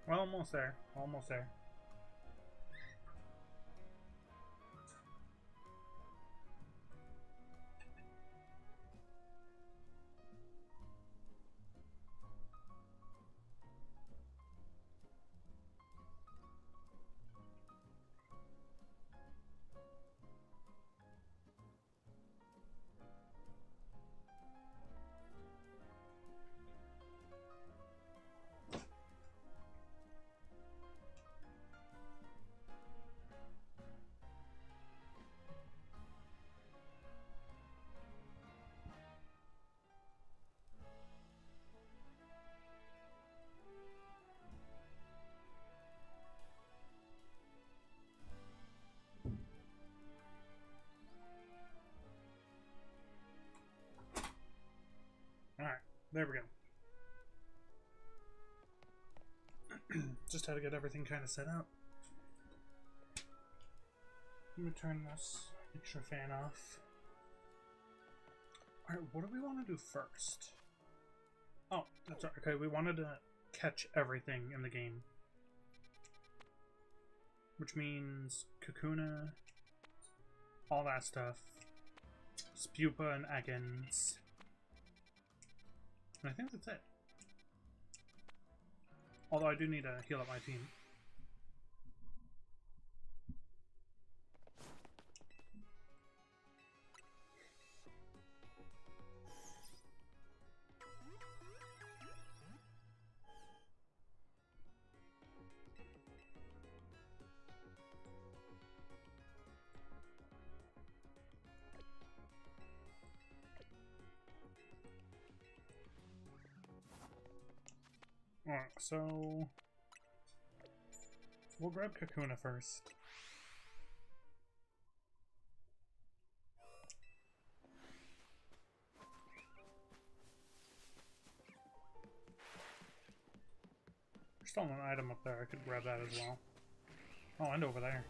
Well, almost there. Almost there. Alright, there we go. Just had to get everything kind of set up. Let me turn this extra fan off. Alright, what do we want to do first? Oh, that's right. Okay, we wanted to catch everything in the game. Which means Kakuna, all that stuff. Spupa and Ekans. And I think that's it. Although I do need to heal up my team. Alright, so we'll grab Kakuna first. There's still an item up there, I could grab that as well. Oh, and over there.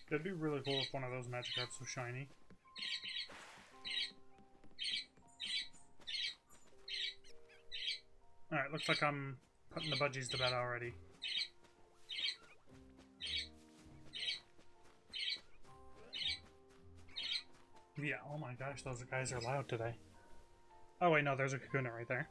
That'd be really cool if one of those Magikarps was shiny. Alright, looks like I'm putting the budgies to bed already. Yeah, oh my gosh, those guys are loud today. Oh wait, no, there's a Kakuna right there.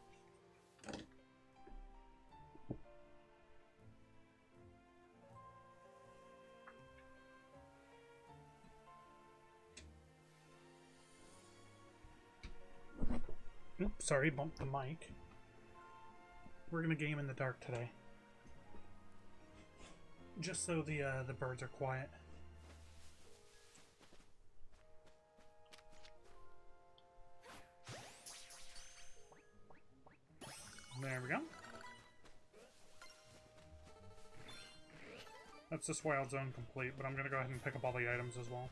Oops, sorry, bumped the mic. We're gonna game in the dark today. Just so the birds are quiet. There we go. That's this wild zone complete, but I'm gonna go ahead and pick up all the items as well.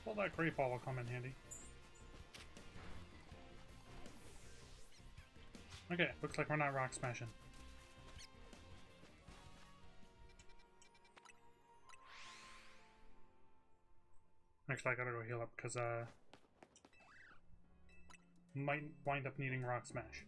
Well, that Great Ball will come in handy. Okay, looks like we're not rock smashing. Actually, I gotta go heal up because might wind up needing rock smash.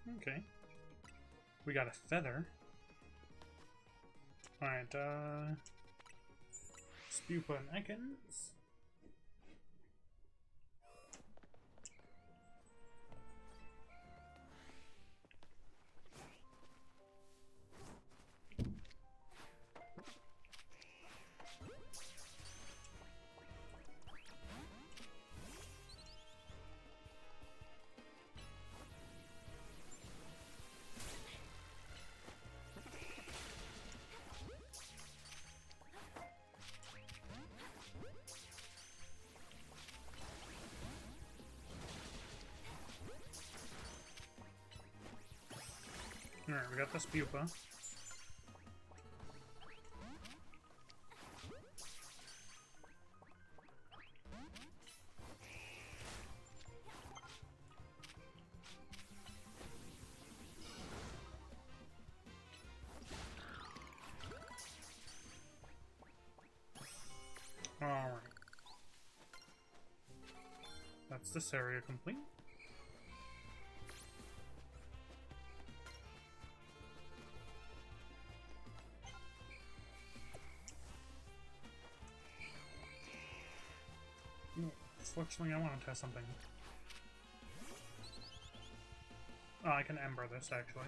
Okay. We got a feather. Alright, Spupa and Ekans. Alright, we got this pupa. Alright. That's this area complete. Fortunately, I want to test something. Oh, I can ember this, actually.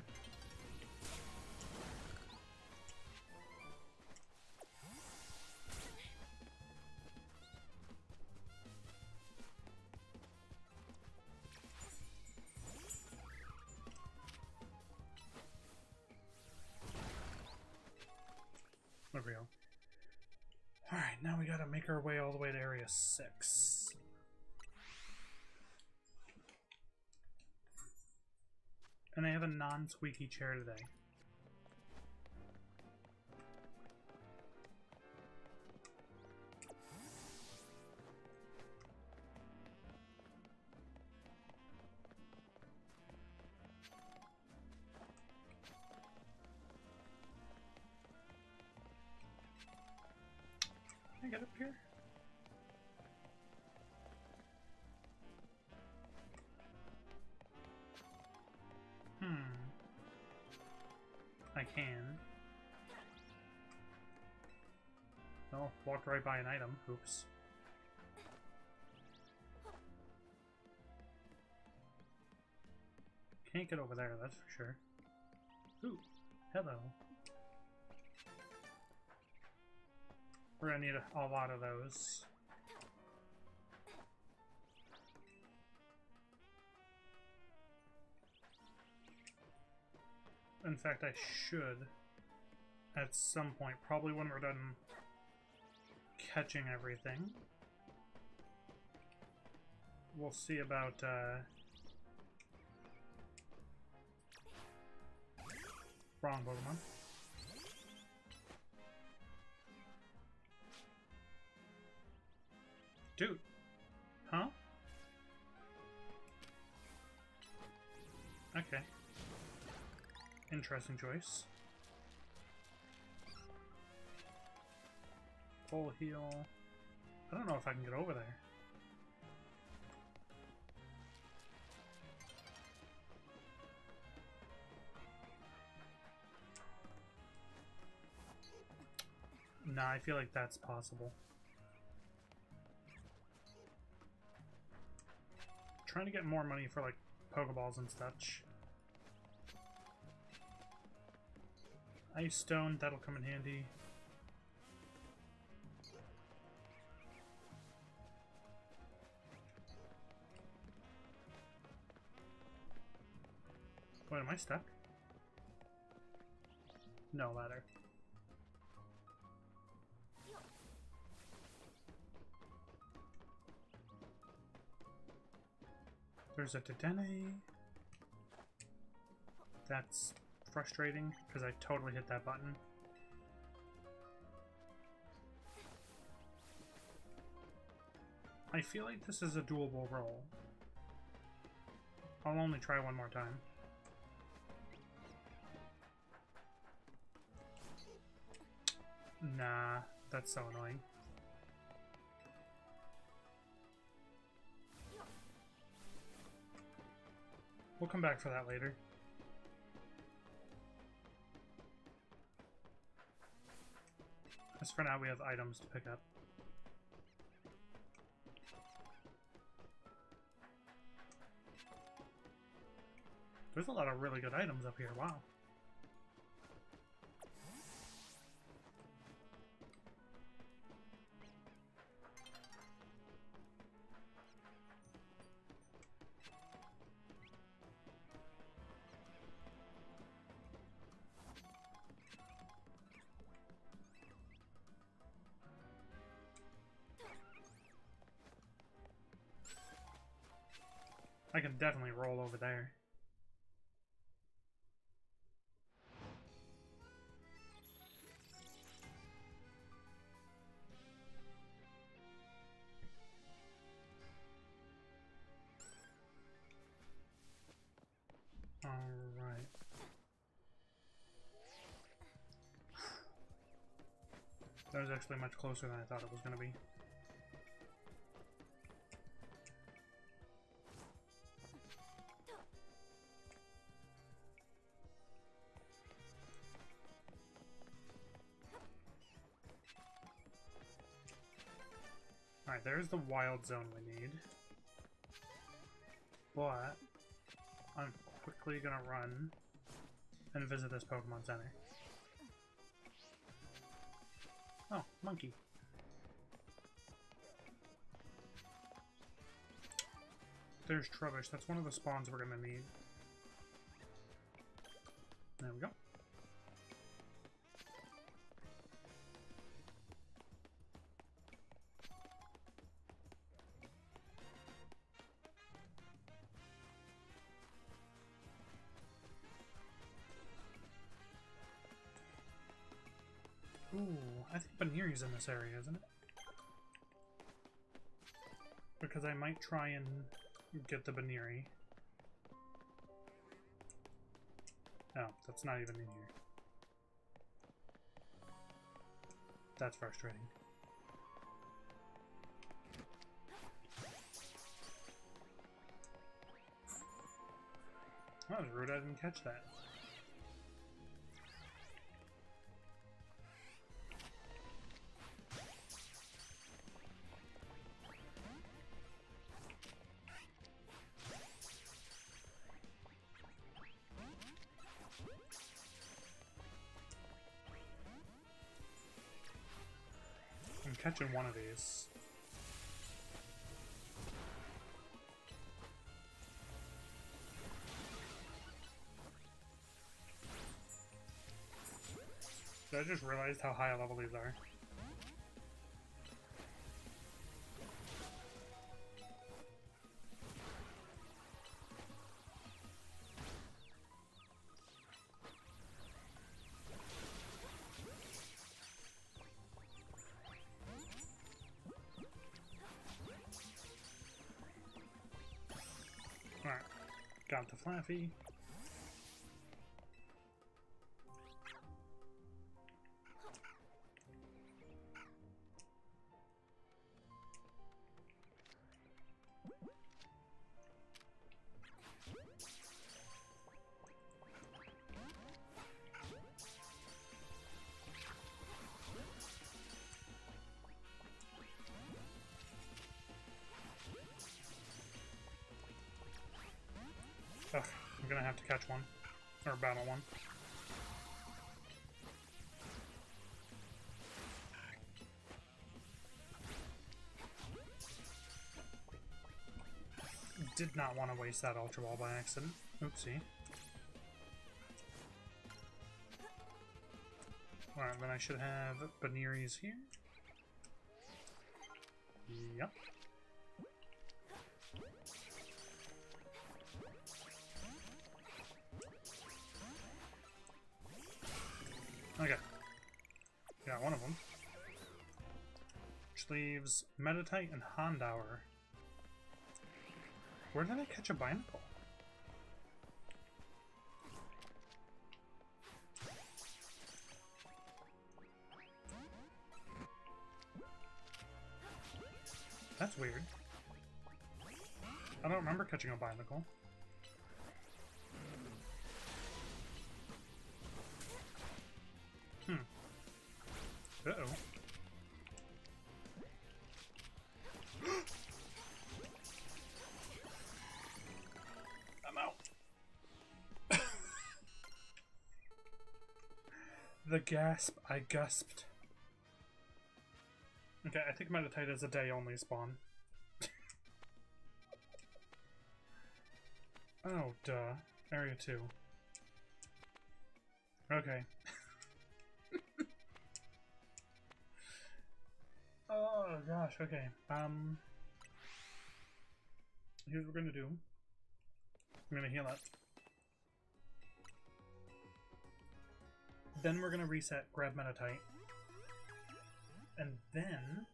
There we go. Alright, now we gotta make our way all the way to Area 6. And I have a non-squeaky chair today. Can I get up here? I can. Oh, walked right by an item. Oops. Can't get over there, that's for sure. Ooh, hello. We're gonna need a lot of those. In fact, I should, at some point, probably when we're done catching everything. We'll see about, wrong Pokemon. Dude. Huh? Okay. Interesting choice. Full heal. I don't know if I can get over there. Nah, I feel like that's possible. Trying to get more money for like Pokeballs and such. Ice Stone, that'll come in handy. Wait, am I stuck? No ladder. There's a Dedenne. That's frustrating, because I totally hit that button. I feel like this is a doable roll. I'll only try one more time. Nah, that's so annoying. We'll come back for that later. As for now, we have items to pick up. There's a lot of really good items up here, wow. I can definitely roll over there. Alright. That was actually much closer than I thought it was going to be. Alright, there's the wild zone we need. But I'm quickly gonna run and visit this Pokemon Center. Oh, monkey. There's Trubbish. That's one of the spawns we're gonna need. There we go. Ooh, I think Baniri's in this area, isn't it? Because I might try and get the Baniri. No, that's not even in here. That's frustrating. Oh, that was rude, I didn't catch that. I'm catching one of these. I just realized how high a level these are. Alright, got the Flaffy. Ugh, I'm gonna have to catch one. Or battle one. Did not want to waste that Ultra Ball by accident. Oopsie. Alright, then I should have Baniri's here. Yep. Okay. Got one of them. Which leaves Meditite and Houndour. Where did I catch a Binacle? That's weird. I don't remember catching a Binacle. Uh-oh. The gasp, I gasped. Okay, I think Meditite is a day-only spawn. Oh, duh. Area 2. Okay. Oh, gosh, okay. Here's what we're gonna do. I'm gonna heal up. Then we're gonna reset, grab Meditite. And then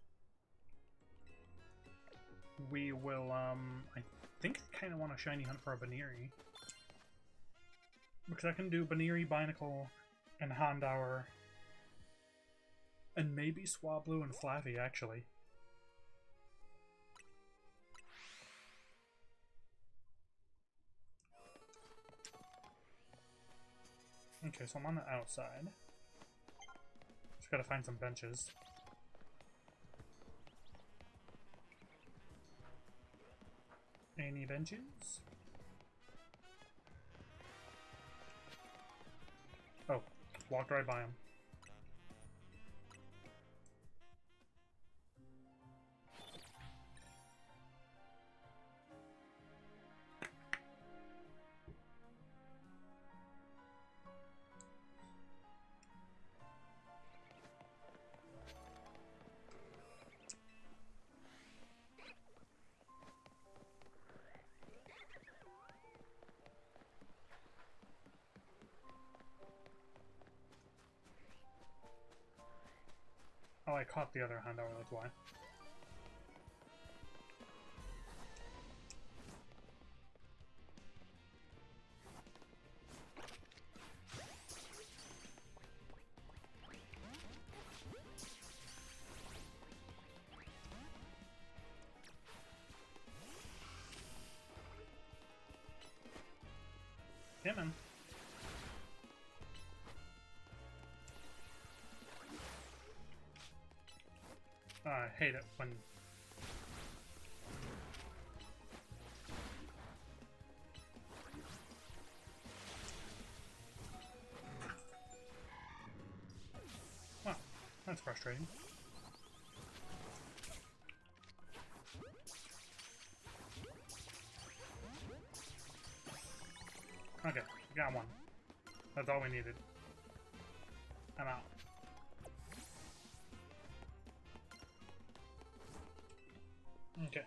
we will, I think I kind of want to shiny hunt for a Baneri. Because I can do Baneri, Binacle, and Houndour. And maybe Swablu and Flaffy, actually. Okay, so I'm on the outside. Just gotta find some benches. Any benches? Oh, walked right by him. Oh, I caught the other Houndour, that's why. Yeah, man. I hate it when... Wow, that's frustrating. Okay, got one. That's all we needed. I'm out. Okay.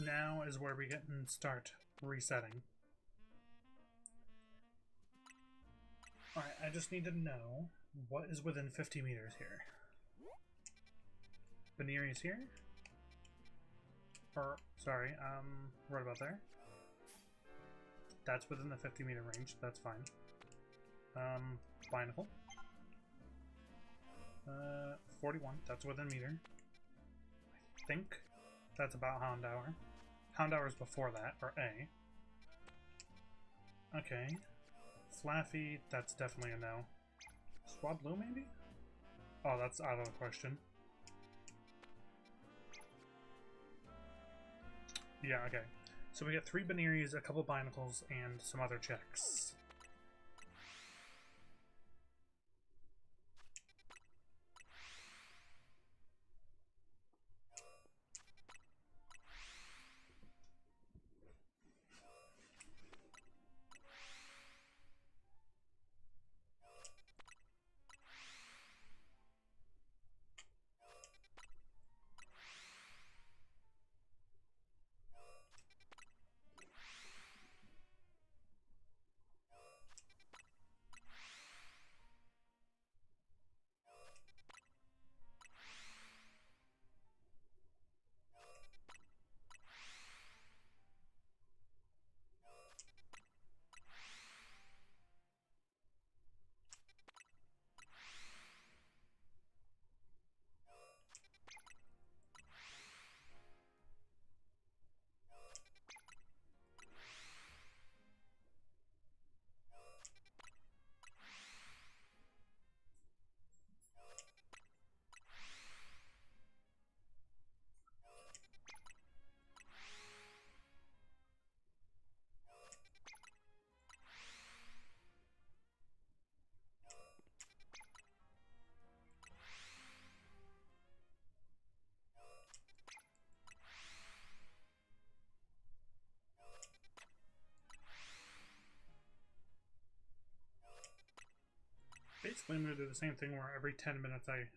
Now is where we get and start resetting. Alright, I just need to know what is within 50 meters here. Baneri's here? Or, sorry, right about there. That's within the 50 meter range, that's fine. Binacle. 41, that's within meter. I think that's about Houndour. Houndour is before that, or A. Okay. Flaffy, that's definitely a no. Swablu, maybe? Oh, that's out of the question. Yeah, okay. So we get 3 Baneris, a couple Binacles, and some other checks. basically I'm going to do the same thing where every 10 minutes I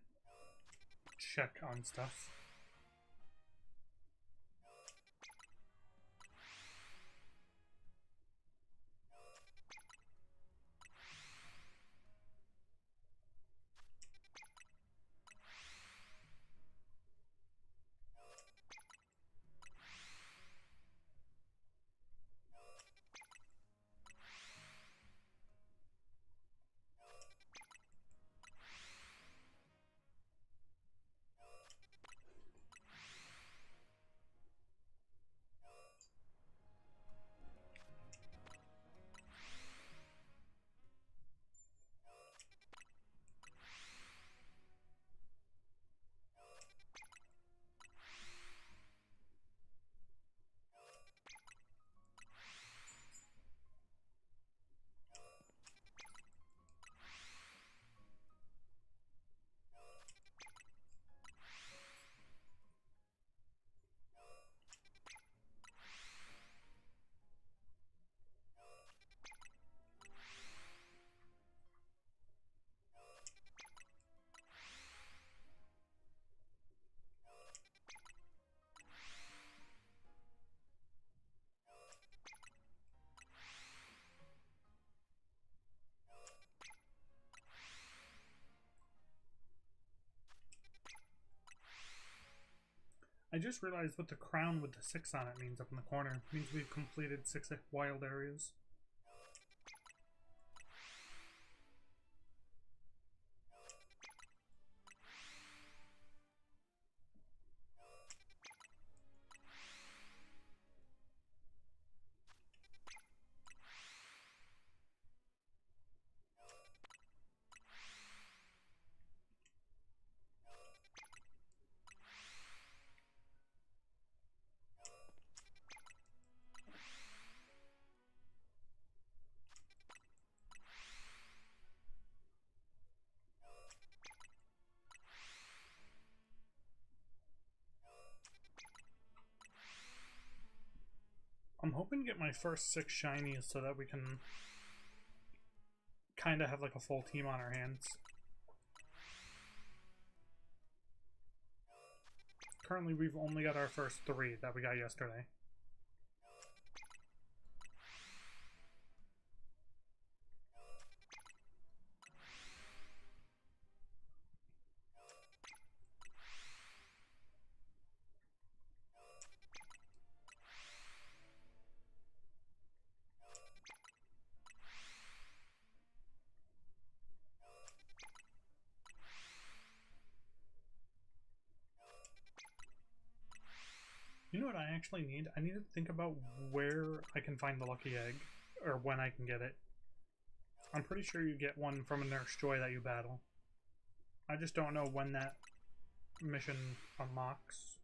check on stuff. I just realized what the crown with the 6 on it means up in the corner. It means we've completed 6 wild areas. I'm hoping to get my first 6 shinies so that we can kind of have like a full team on our hands. Currently, we've only got our first 3 that we got yesterday. You know what I actually need? I need to think about where I can find the lucky egg, or when I can get it. I'm pretty sure you get one from a Nurse Joy that you battle. I just don't know when that mission unlocks.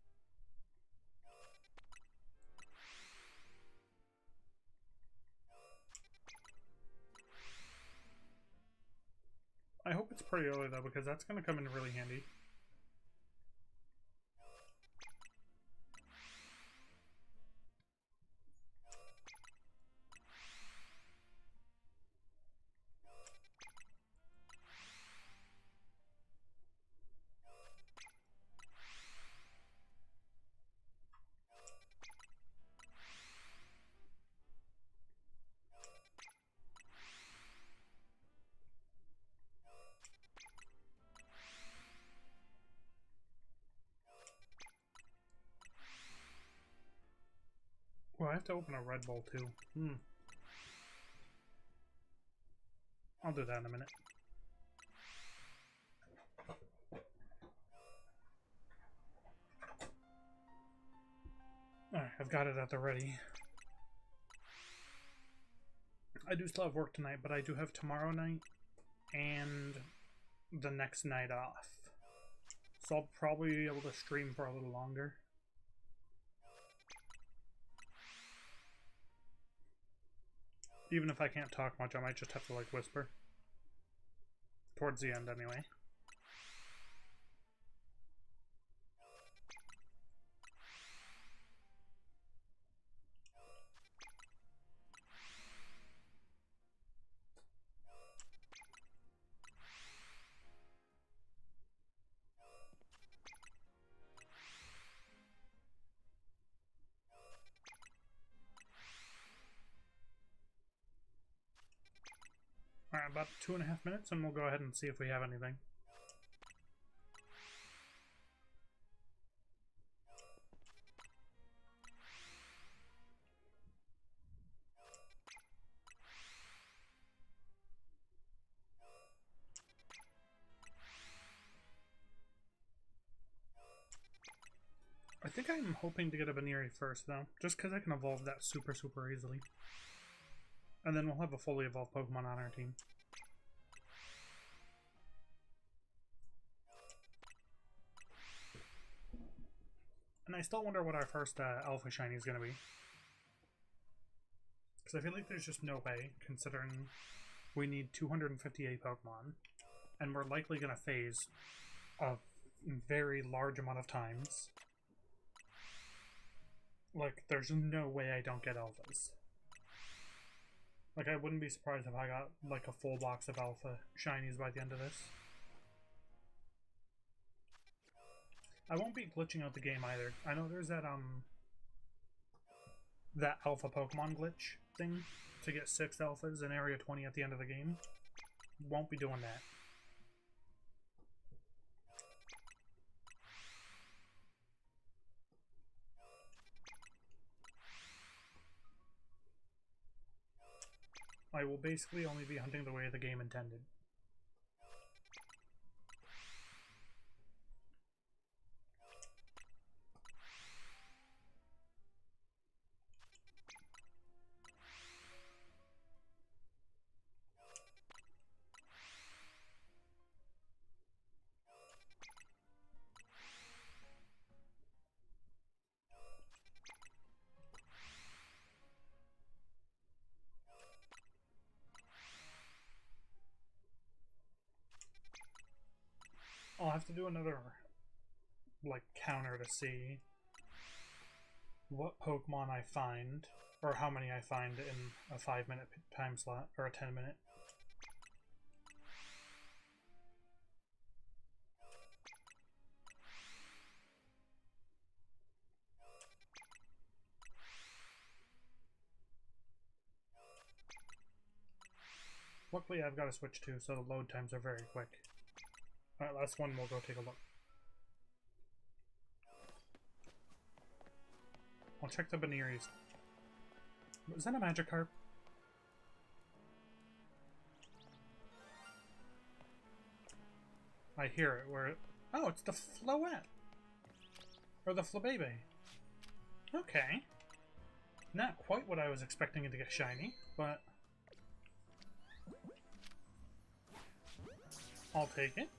I hope it's pretty early though, because that's going to come in really handy. Well, I have to open a Red Bull too. I'll do that in a minute. Alright, I've got it at the ready. I do still have work tonight, but I do have tomorrow night and the next night off. So I'll probably be able to stream for a little longer. Even if I can't talk much, I might just have to, like, whisper. Towards the end, anyway. Alright, about 2.5 minutes, and we'll go ahead and see if we have anything. I think I'm hoping to get a Baniri first, though, just because I can evolve that super easily. And then we'll have a fully evolved Pokemon on our team. And I still wonder what our first Alpha Shiny is going to be. Because I feel like there's just no way, considering we need 258 Pokemon, and we're likely going to phase a very large amount of times. Like, there's no way I don't get Alphas. Like, I wouldn't be surprised if I got, like, a full box of Alpha Shinies by the end of this. I won't be glitching out the game either. I know there's that Alpha Pokemon glitch thing to get 6 Alphas in Area 20 at the end of the game. Won't be doing that. I will basically only be hunting the way the game intended. I'll have to do another, like, counter to see what Pokemon I find, or how many I find in a 5-minute time slot, or a 10-minute. Luckily I've got a Switch too, so the load times are very quick. Alright, last one, we'll go take a look. I'll check the Baniri's. Is that a Magikarp? I hear it. Where? Oh, it's the Floette! Or the Flabebe. Okay. Not quite what I was expecting it to get shiny, but I'll take it.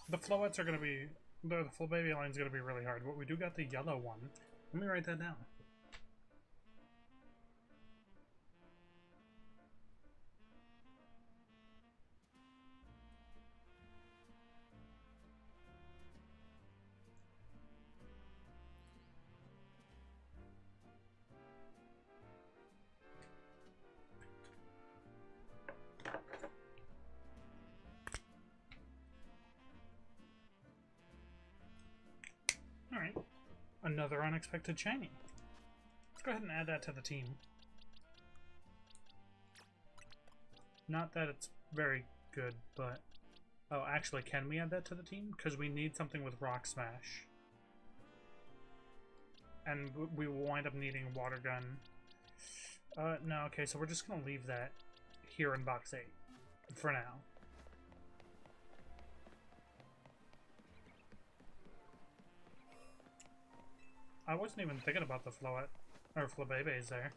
The Floettes are going to be... The Flabebe line is going to be really hard, but we do got the yellow one. Let me write that down. Alright. Another unexpected shiny. Let's go ahead and add that to the team. Not that it's very good, but... Oh, actually, can we add that to the team? Because we need something with Rock Smash. And we will wind up needing Water Gun. No, okay, so we're just going to leave that here in Box 8. For now. I wasn't even thinking about the Floette, or Flabebes there.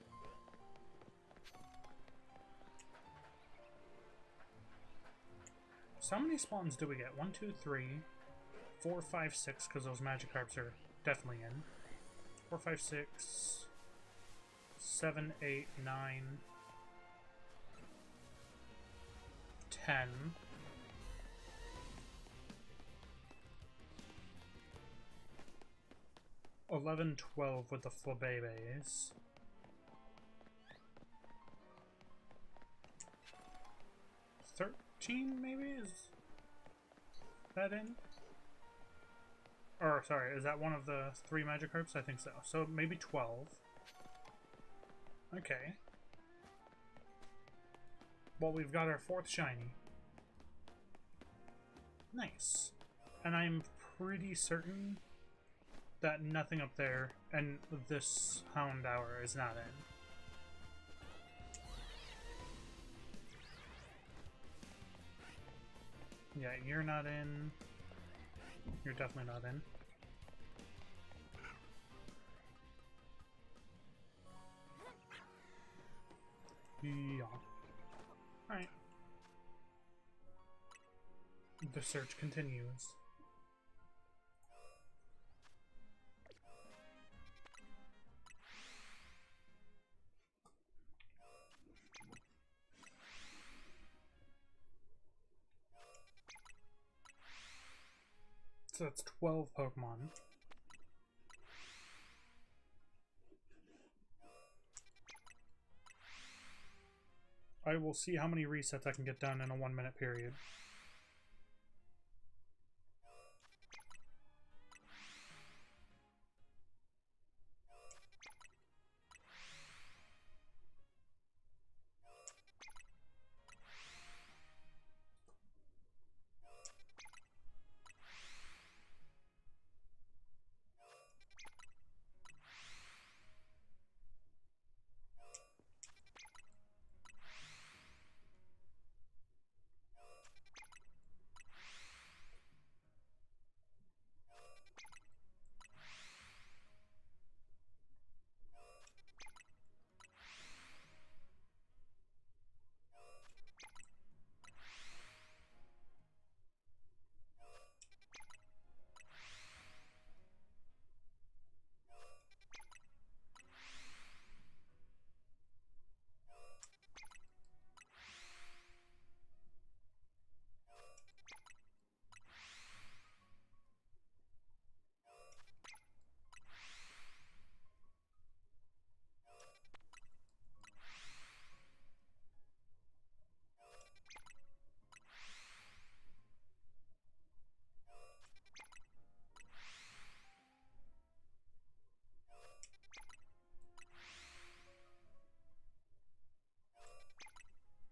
So how many spawns do we get? 1, 2, 3, 4, 5, 6, because those Magikarps are definitely in. 4, 5, 6, 7, 8, 9, 10. 11, 12 with the Flabebes. 13 maybe? Is that in? Or, sorry, is that one of the 3 Magikarps? I think so. So maybe 12. Okay. Well, we've got our 4th shiny. Nice. And I'm pretty certain that nothing up there and this Houndour is not in. Yeah, you're not in. You're definitely not in. Yeah. Alright. The search continues. So that's 12 Pokemon. I will see how many resets I can get done in a 1-minute period.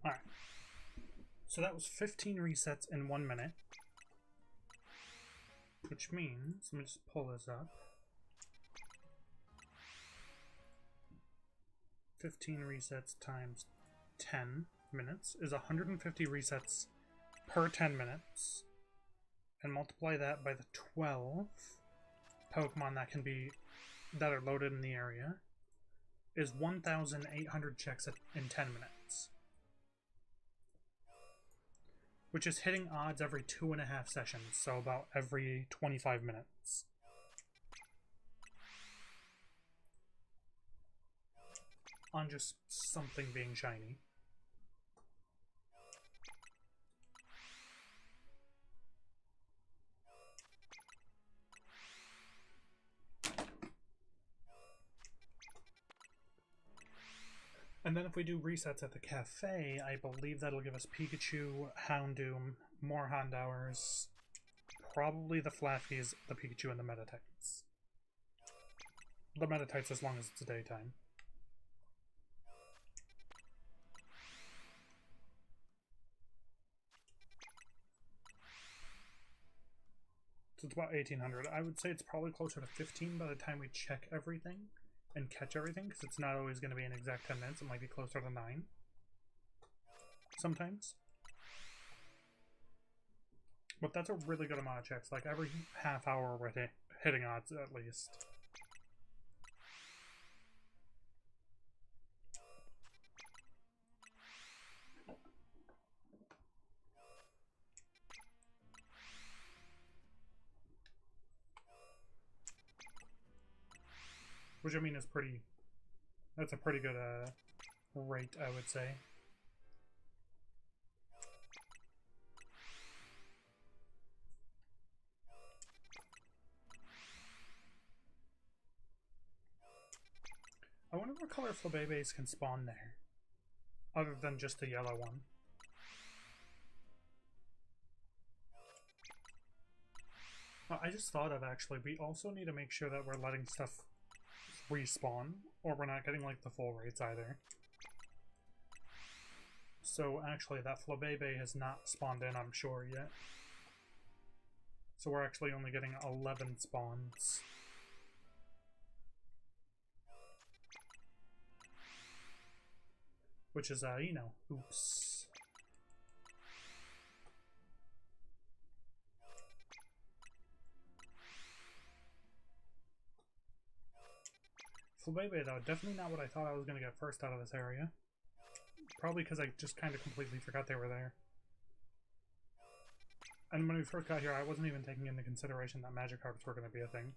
Alright. So that was 15 resets in 1 minute. Which means, let me just pull this up. 15 resets times 10 minutes is 150 resets per 10 minutes. And multiply that by the 12 Pokemon that are loaded in the area is 1,800 checks in 10 minutes. Which is hitting odds every 2.5 sessions, so about every 25 minutes. On just something being shiny. And then if we do resets at the cafe, I believe that'll give us Pikachu, Houndoom, more Houndours, probably the Flaffies, the Pikachu, and the Meditites. The Meditites as long as it's daytime. So it's about 1,800. I would say it's probably closer to 15 by the time we check everything and catch everything, because it's not always going to be an exact 10 minutes. It might be closer to 9 sometimes. But that's a really good amount of checks. Like every half hour we're hitting odds at least. Which I mean is pretty... That's a pretty good rate, I would say. I wonder what color Flabébés can spawn there, other than just the yellow one. I just thought of, actually, we also need to make sure that we're letting stuff respawn, or we're not getting like the full rates either. So actually that Flabebe has not spawned in, I'm sure, yet. So we're actually only getting 11 spawns. Which is, you know, oops. Flabebe, though, definitely not what I thought I was going to get first out of this area. Probably because I just kind of completely forgot they were there. And when we first got here, I wasn't even taking into consideration that Magikarps were going to be a thing.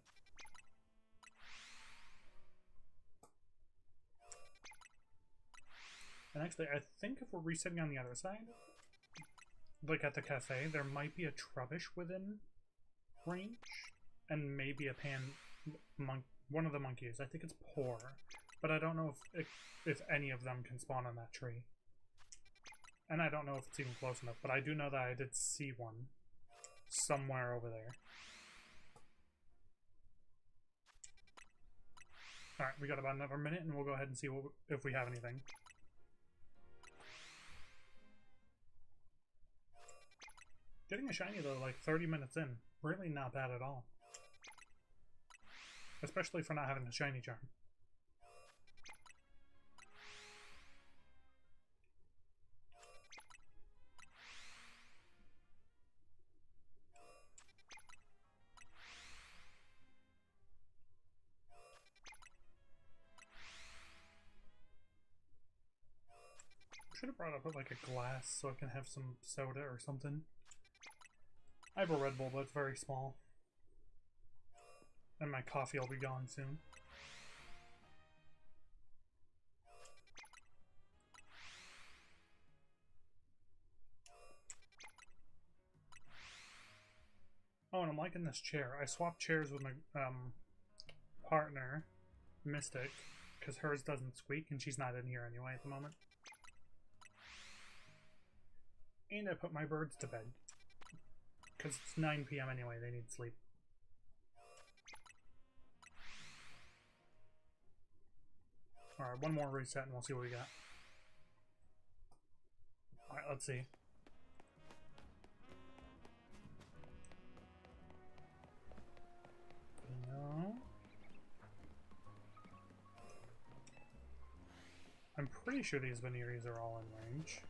And actually, I think if we're resetting on the other side, like at the cafe, there might be a Trubbish within range, and maybe a one of the monkeys. I think it's Poor, but I don't know if any of them can spawn on that tree. And I don't know if it's even close enough, but I do know that I did see one somewhere over there. Alright, we got about another minute, and we'll go ahead and see if we have anything. Getting a shiny, though, like 30 minutes in, really not bad at all. Especially for not having a shiny charm. Should have brought up like a glass so I can have some soda or something. I have a Red Bull, but it's very small. And my coffee will be gone soon. Oh, and I'm liking this chair. I swapped chairs with my partner, Mystic, because hers doesn't squeak, and she's not in here anyway at the moment. And I put my birds to bed. Because it's 9 PM anyway, they need sleep. Alright, one more reset and we'll see what we got. Alright, let's see. No. I'm pretty sure these Veneers are all in range.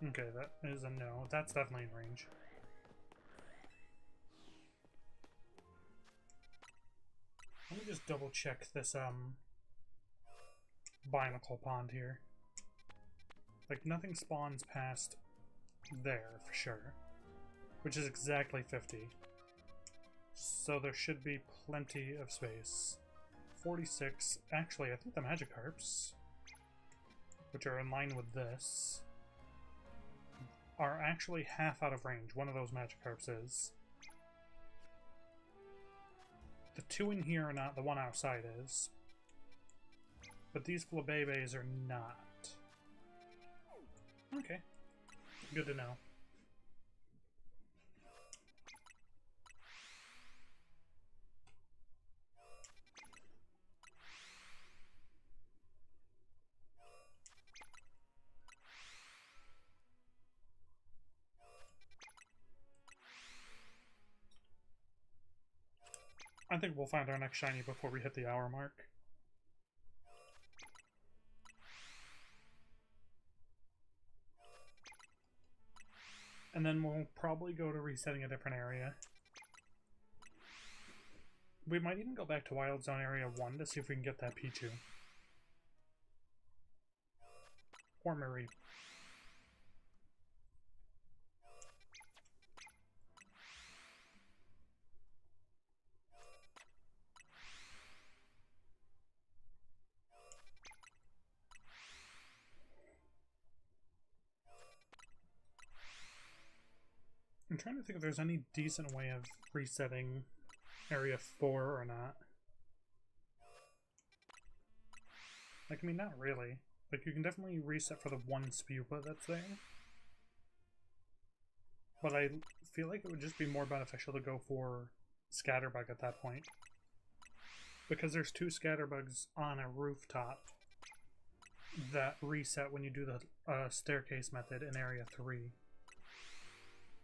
Okay, that is a no. That's definitely in range. Let me just double check this Binacle pond here. Like, nothing spawns past there for sure, which is exactly 50. So there should be plenty of space. 46. Actually, I think the Magikarps, which are in line with this, are actually half out of range. One of those Magikarps is. The two in here are not, the one outside is. But these Flabebes are not. Okay. Good to know. I think we'll find our next shiny before we hit the hour mark. And then we'll probably go to resetting a different area. We might even go back to Wild Zone Area 1 to see if we can get that Pichu. Or Marie. I'm trying to think if there's any decent way of resetting Area 4 or not. Like, I mean, not really. Like, you can definitely reset for the one Spupa that's there. But I feel like it would just be more beneficial to go for Scatterbug at that point. Because there's 2 Scatterbugs on a rooftop that reset when you do the staircase method in Area 3.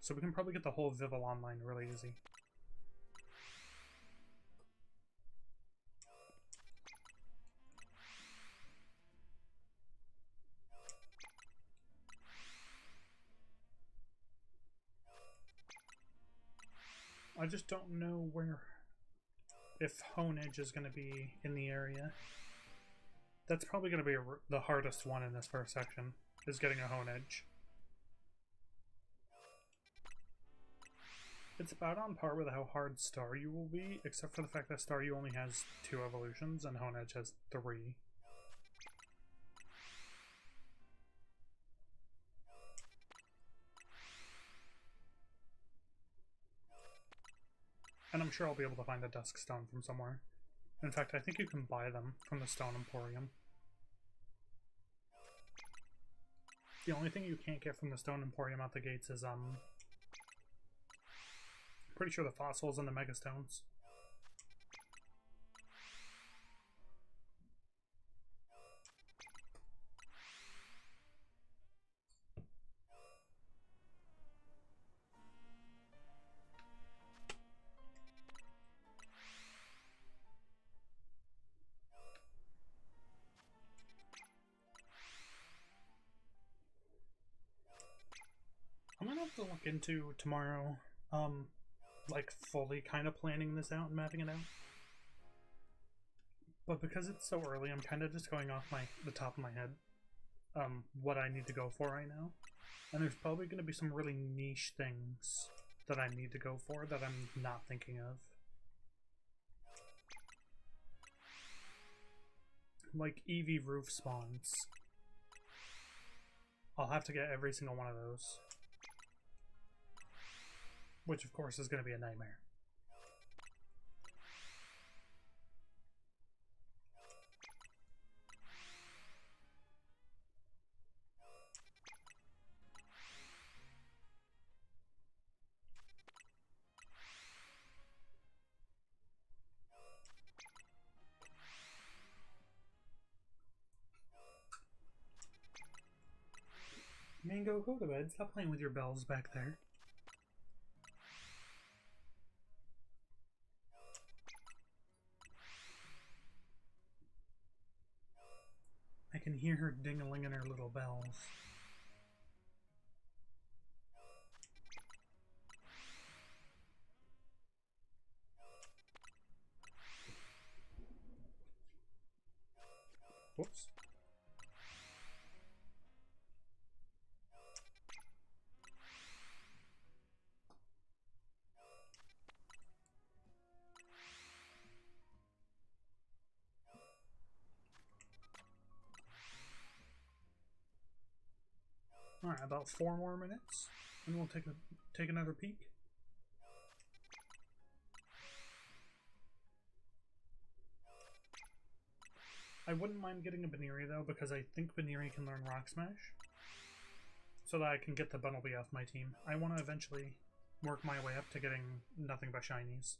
So we can probably get the whole Vivillon line really easy. I just don't know if Honedge is going to be in the area. That's probably going to be the hardest one in this first section, is getting a Honedge. It's about on par with how hard Staryu will be, except for the fact that Staryu only has 2 evolutions and Honedge has 3. And I'm sure I'll be able to find a Dusk Stone from somewhere. In fact, I think you can buy them from the Stone Emporium. The only thing you can't get from the Stone Emporium out the gates is, pretty sure the fossils and the Mega Stones. I'm gonna have to look into tomorrow, like fully kind of planning this out and mapping it out. But because it's so early, I'm kind of just going off the top of my head, what I need to go for right now. And there's probably going to be some really niche things that I need to go for that I'm not thinking of. Like Eevee roof spawns. I'll have to get every single one of those. Which of course is going to be a nightmare. Mango, go to bed. Stop playing with your bells back there. I can hear her ding-a-linging her little bells. Whoops. Alright, about 4 more minutes, and we'll take another peek. I wouldn't mind getting a Baneri though, because I think Baneri can learn Rock Smash, so that I can get the Bunnelby off my team. I want to eventually work my way up to getting nothing but shinies.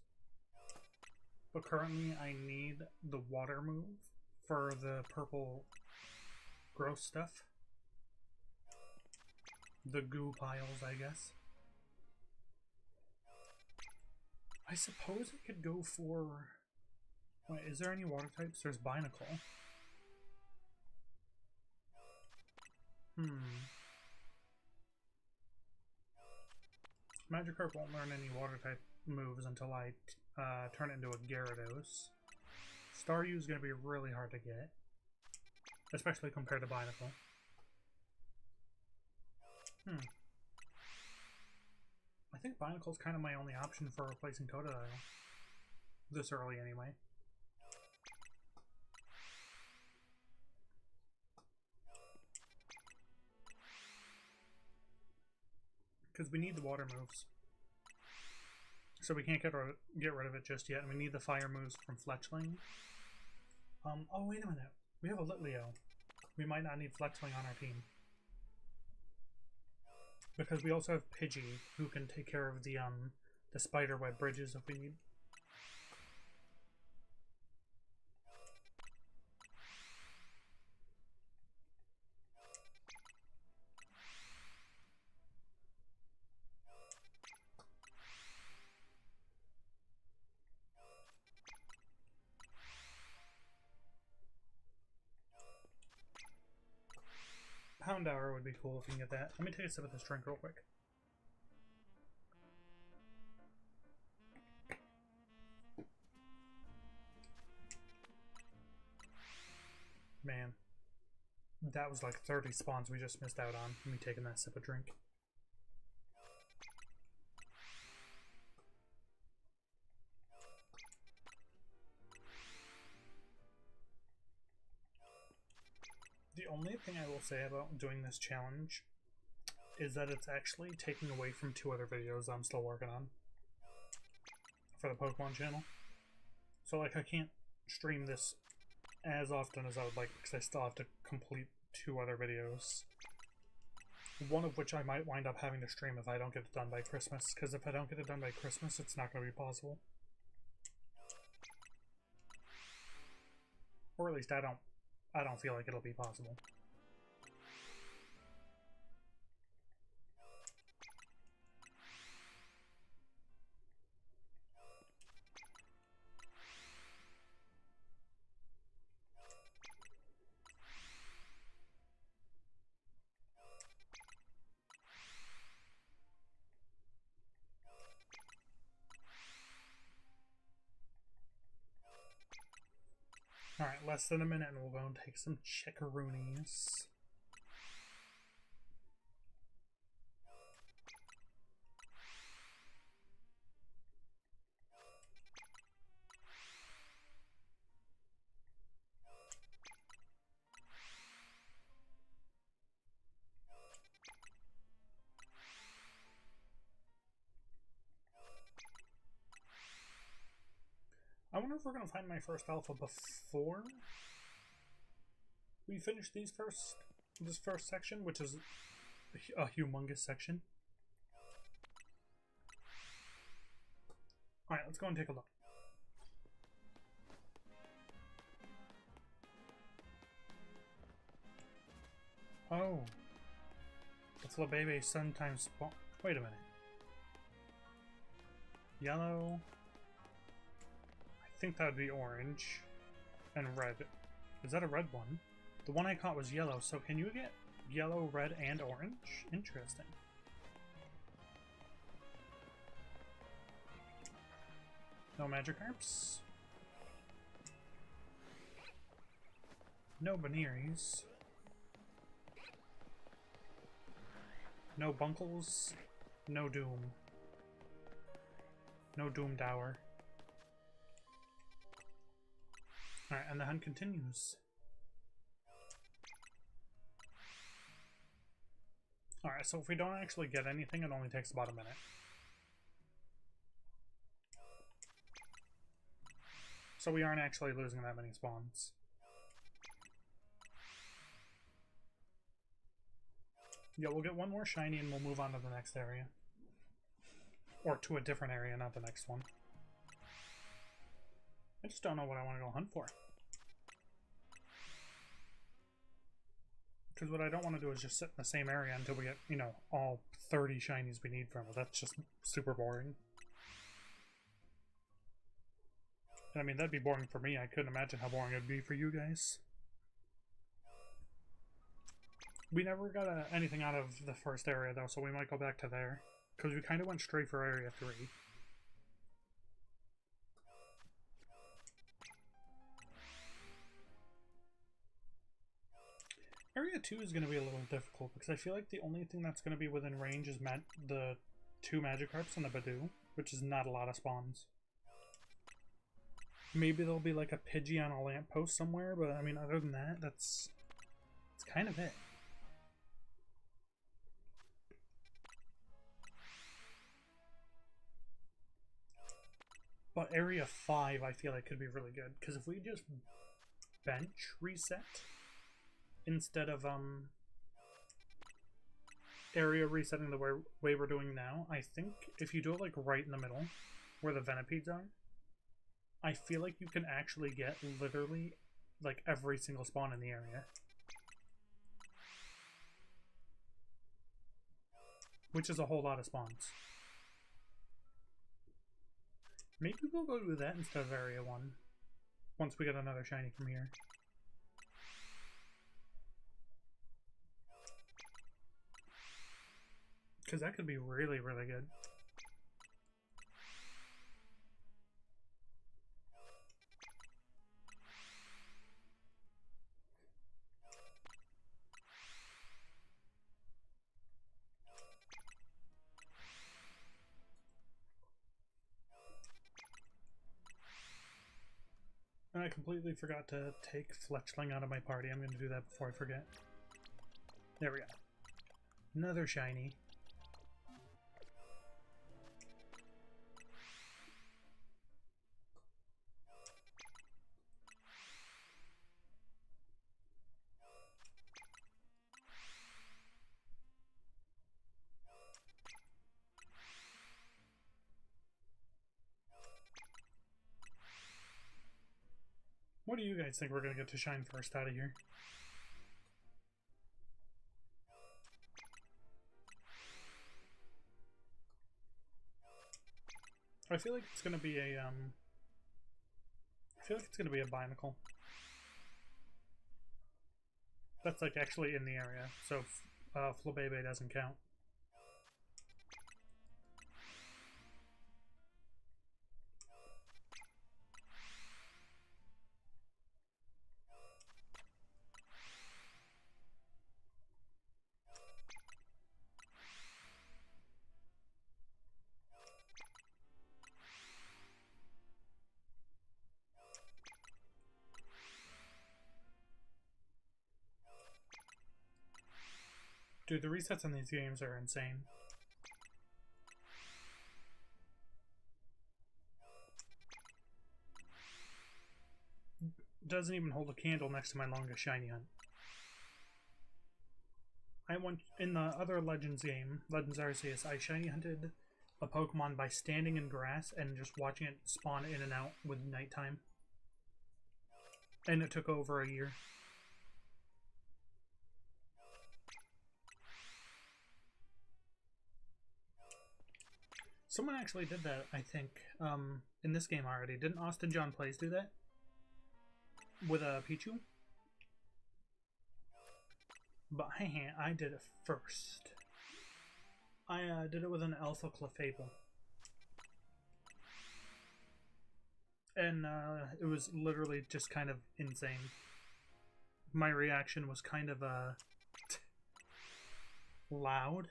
But currently I need the water move for the purple gross stuff. The goo piles, I guess. I suppose I could go for... Wait, is there any water types? There's Binacle. Magikarp won't learn any water type moves until I turn it into a Gyarados. Staryu is going to be really hard to get, especially compared to Binacle. I think Binacle's kind of my only option for replacing Totodile. This early, anyway. Because we need the water moves. So we can't get rid of it just yet, and we need the fire moves from Fletchling. Oh, wait a minute. We have a Litleo. We might not need Fletchling on our team. Because we also have Pidgey, who can take care of the spiderweb bridges if we need. Houndour would be cool if we can get that. Let me take a sip of this drink real quick. Man, that was like 30 spawns we just missed out on. Me taking that sip of drink. The only thing I will say about doing this challenge is that it's actually taking away from 2 other videos I'm still working on for the Pokemon channel. So like I can't stream this as often as I would like because I still have to complete 2 other videos. One of which I might wind up having to stream if I don't get it done by Christmas, because if I don't get it done by Christmas, it's not going to be possible. Or at least I don't feel like it'll be possible. Alright, less than a minute and we'll go and take some chickaroonies. I wonder if we're going to find my first alpha before we finish this first section, which is a humongous section. Alright, let's go and take a look. Oh. It's Lebebe sometimes spawn. Wait a minute. Yellow. I think that would be orange. And red. Is that a red one? The one I caught was yellow, so can you get yellow, red, and orange? Interesting. No Magikarps. No Baneiris. No Bunkles. No Doom. No Doomdour. Alright, and the hunt continues. Alright, so if we don't actually get anything, it only takes about a minute. So we aren't actually losing that many spawns. Yeah, we'll get one more shiny and we'll move on to the next area. Or to a different area, not the next one. I just don't know what I want to go hunt for. Because what I don't want to do is just sit in the same area until we get, you know, all 30 shinies we need from it. That's just super boring. I mean, that'd be boring for me. I couldn't imagine how boring it'd be for you guys. We never got anything out of the first area, though, so we might go back to there. Because we kind of went straight for Area 3. Area 2 is going to be a little difficult, because I feel like the only thing that's going to be within range is the 2 Magikarps and the Badoo, which is not a lot of spawns. Maybe there'll be like a Pidgey on a lamppost somewhere, but I mean, other than that, that's kind of it. But Area 5 I feel like could be really good, because if we just bench reset instead of area resetting the way we're doing now, I think if you do it like right in the middle, where the Venipedes are, I feel like you can actually get literally like every single spawn in the area. Which is a whole lot of spawns. Maybe we'll go do that instead of Area 1. Once we get another shiny from here. Because that could be really, really good. And I completely forgot to take Fletchling out of my party. I'm going to do that before I forget. There we go. Another shiny. What do you guys think we're going to get to shine first out of here? I feel like it's going to be a, I feel like it's going to be a Binacle. That's like actually in the area, so Flabebe doesn't count. Dude, the resets in these games are insane. Doesn't even hold a candle next to my longest shiny hunt. I went in the other Legends game, Legends Arceus, I shiny hunted a Pokemon by standing in grass and just watching it spawn in and out with nighttime. And it took over a year. Someone actually did that, I think, in this game already. Didn't Austin John Plays do that? With a Pichu? But hey, I did it first. I did it with an Alpha Clefable. And it was literally just kind of insane. My reaction was kind of loud.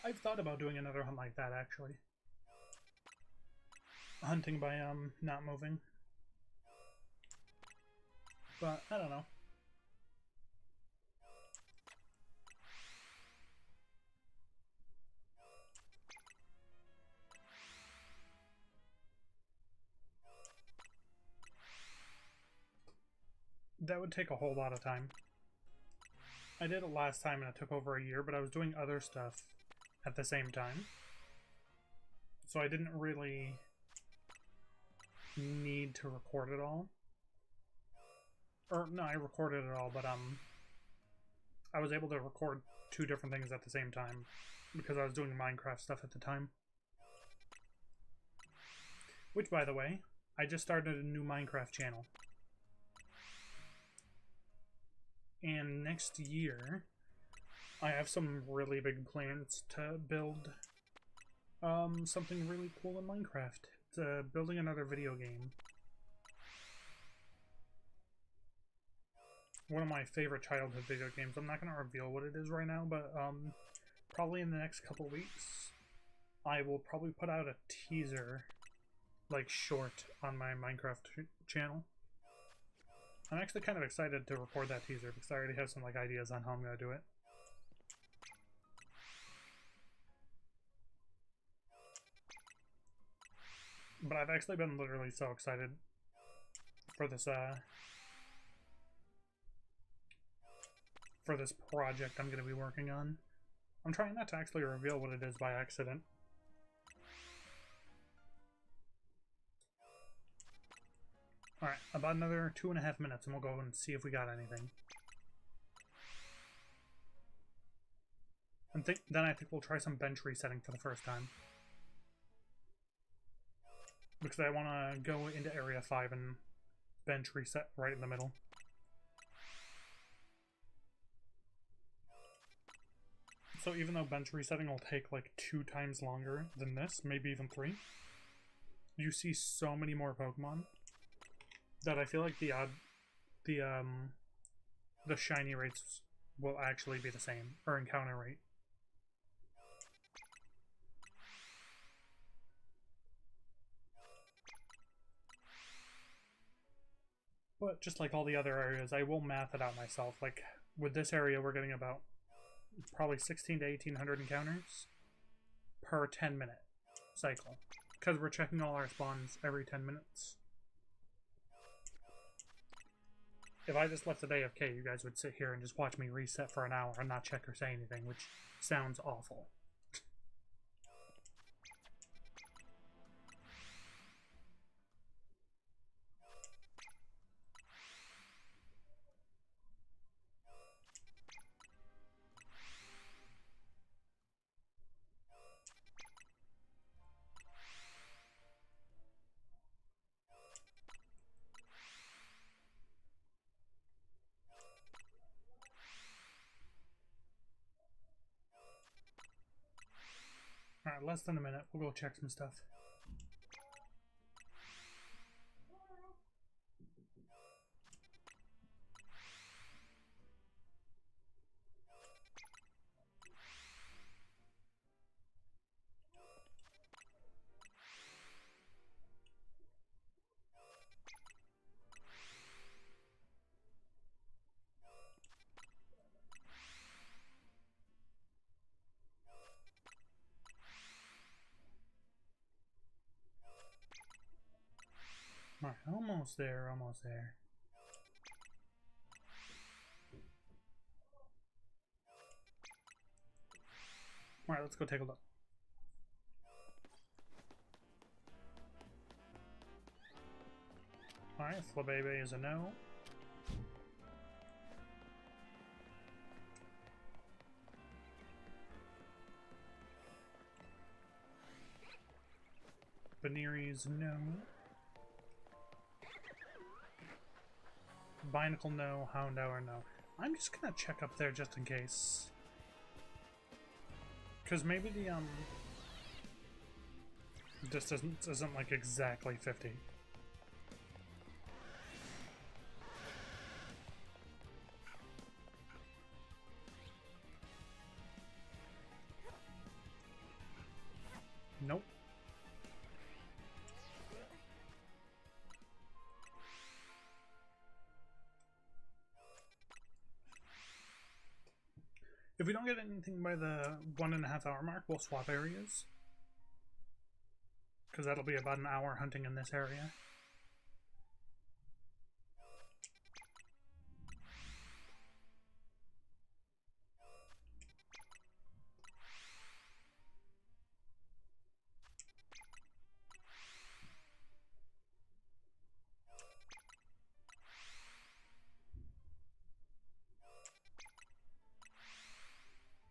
I've thought about doing another hunt like that, actually. Hunting by not moving. But I don't know. That would take a whole lot of time. I did it last time and it took over a year, but I was doing other stuff at the same time. So I didn't really need to record it all. Or, no, I recorded it all, but I was able to record 2 different things at the same time because I was doing Minecraft stuff at the time. Which, by the way, I just started a new Minecraft channel. And next year, I have some really big plans to build something really cool in Minecraft. It's building another video game. One of my favorite childhood video games. I'm not going to reveal what it is right now, but probably in the next couple weeks, I will probably put out a teaser, like short, on my Minecraft channel. I'm actually kind of excited to record that teaser because I already have some like ideas on how I'm going to do it. But I've actually been literally so excited for this project I'm going to be working on. I'm trying not to actually reveal what it is by accident. Alright, about another 2.5 minutes and we'll go and see if we got anything. And then I think we'll try some bench resetting for the first time. Because I want to go into Area 5 and bench reset right in the middle. So even though bench resetting will take like 2 times longer than this, maybe even 3, you see so many more Pokemon that I feel like the shiny rates will actually be the same, or encounter rate. But just like all the other areas, I will math it out myself. Like, with this area, we're getting about probably 16 to 1800 encounters per 10-minute cycle. Because we're checking all our spawns every 10 minutes. If I just left it AFK, you guys would sit here and just watch me reset for an hour and not check or say anything, which sounds awful. Alright, less than a minute. We'll go check some stuff. Alright, almost there, almost there. Alright, let's go take a look. Alright, Flabebe is a no. Baneri's no. Binacle no, Houndour no. I'm just gonna check up there just in case. Cause maybe the this isn't like exactly 50. Nope. If we don't get anything by the 1.5 hour mark, we'll swap areas. Because that'll be about an hour hunting in this area.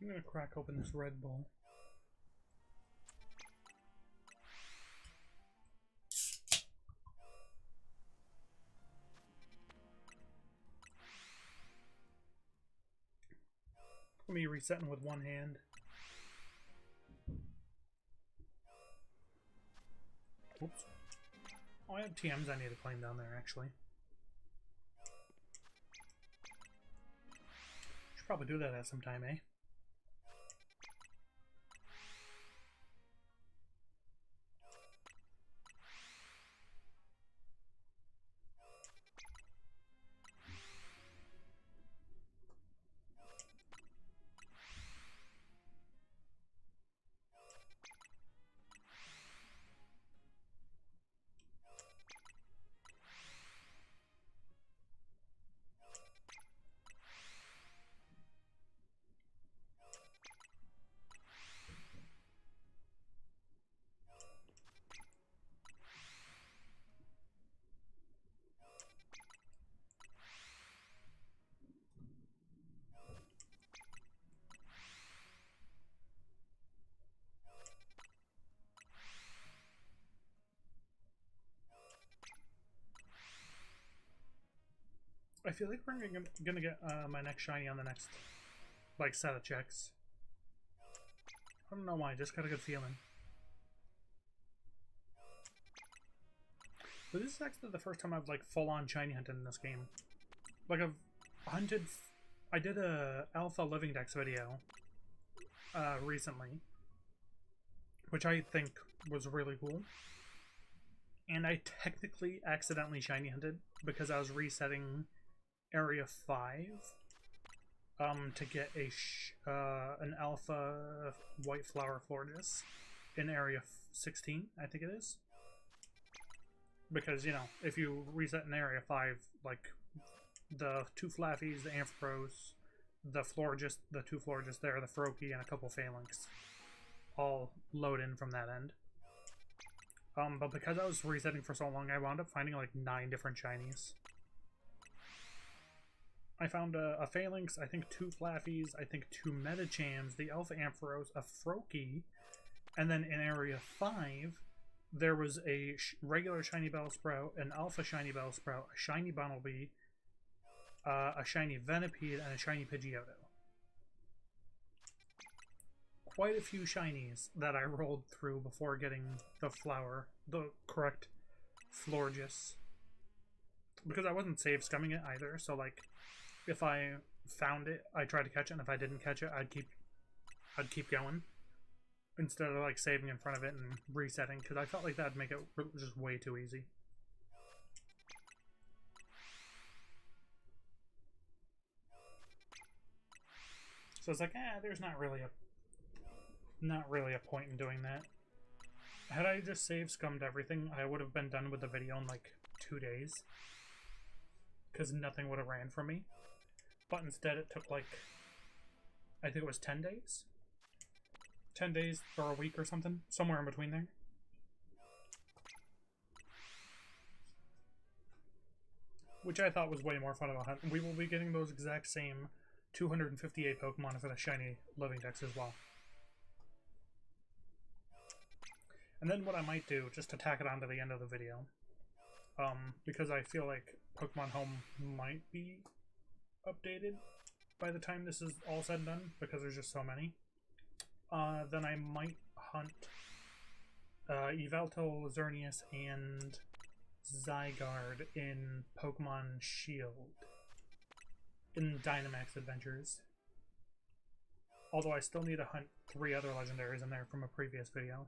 I'm gonna crack open this Red Bull. Let me resetting with one hand. Oops. Oh, I have TMs I need to claim down there, actually. Should probably do that at some time, eh? feel like we're gonna get my next shiny on the next, like, set of checks. I don't know why, just got a good feeling. But this is actually the first time I've, like, full-on shiny hunted in this game. Like, I've hunted... I did a Alpha Living Dex video recently, which I think was really cool. And I technically accidentally shiny hunted because I was resetting Area 5 to get a an Alpha White Flower Florges in Area 16, I think it is. Because, you know, if you reset in Area 5, like, the two Flaffies, the Ampharos, the Florges, the two Florges there, the Froakie, and a couple Phalanx all load in from that end. But because I was resetting for so long, I wound up finding like 9 different shinies. I found a Phalanx, I think 2 Flaffies, I think 2 Medichams, the Alpha Ampharos, a Froakie, and then in Area 5, there was a regular shiny Bellsprout, an Alpha shiny Bellsprout, a shiny Bunnelby, a shiny Venipede, and a shiny Pidgeotto. Quite a few shinies that I rolled through before getting the correct Florges. Because I wasn't save scumming it either, so like, if I found it, I tried to catch it, and if I didn't catch it, I'd keep going. Instead of like saving in front of it and resetting, because I felt like that'd make it just way too easy. So it's like, there's not really a point in doing that. Had I just save scummed everything, I would have been done with the video in like 2 days. Because nothing would have ran from me. But instead it took like, I think it was 10 days? 10 days or a week or something. Somewhere in between there. Which I thought was way more fun of a hunt. We will be getting those exact same 258 Pokemon for the shiny Living Dex as well. And then what I might do, just to tack it on to the end of the video, because I feel like Pokemon Home might be updated by the time this is all said and done, because there's just so many, then I might hunt Yveltal, Xerneas, and Zygarde in Pokemon Shield in Dynamax Adventures. Although I still need to hunt 3 other legendaries in there from a previous video.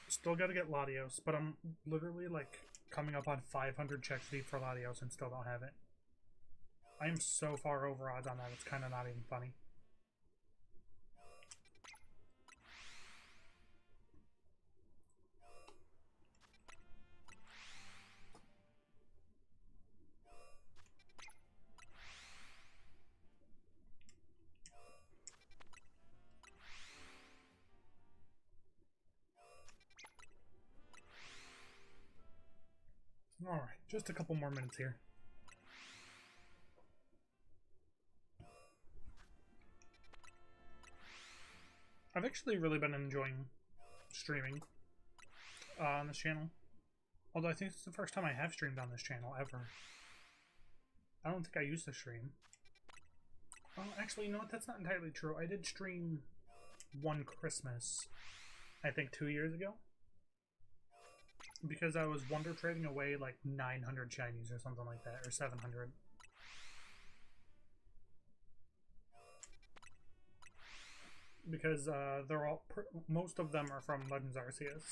Still gotta get Latios, but I'm literally like coming up on 500 checks deep for Latios and still don't have it. I am so far over odds on that, it's kind of not even funny. Alright, just a couple more minutes here. I've actually really been enjoying streaming on this channel. Although I think it's the first time I have streamed on this channel ever. I don't think I used to stream. Oh, actually, you know what? That's not entirely true. I did stream one Christmas, I think 2 years ago. Because I was Wonder Trading away like 900 shinies or something like that, or 700. Because they're all, most of them are from Legends Arceus.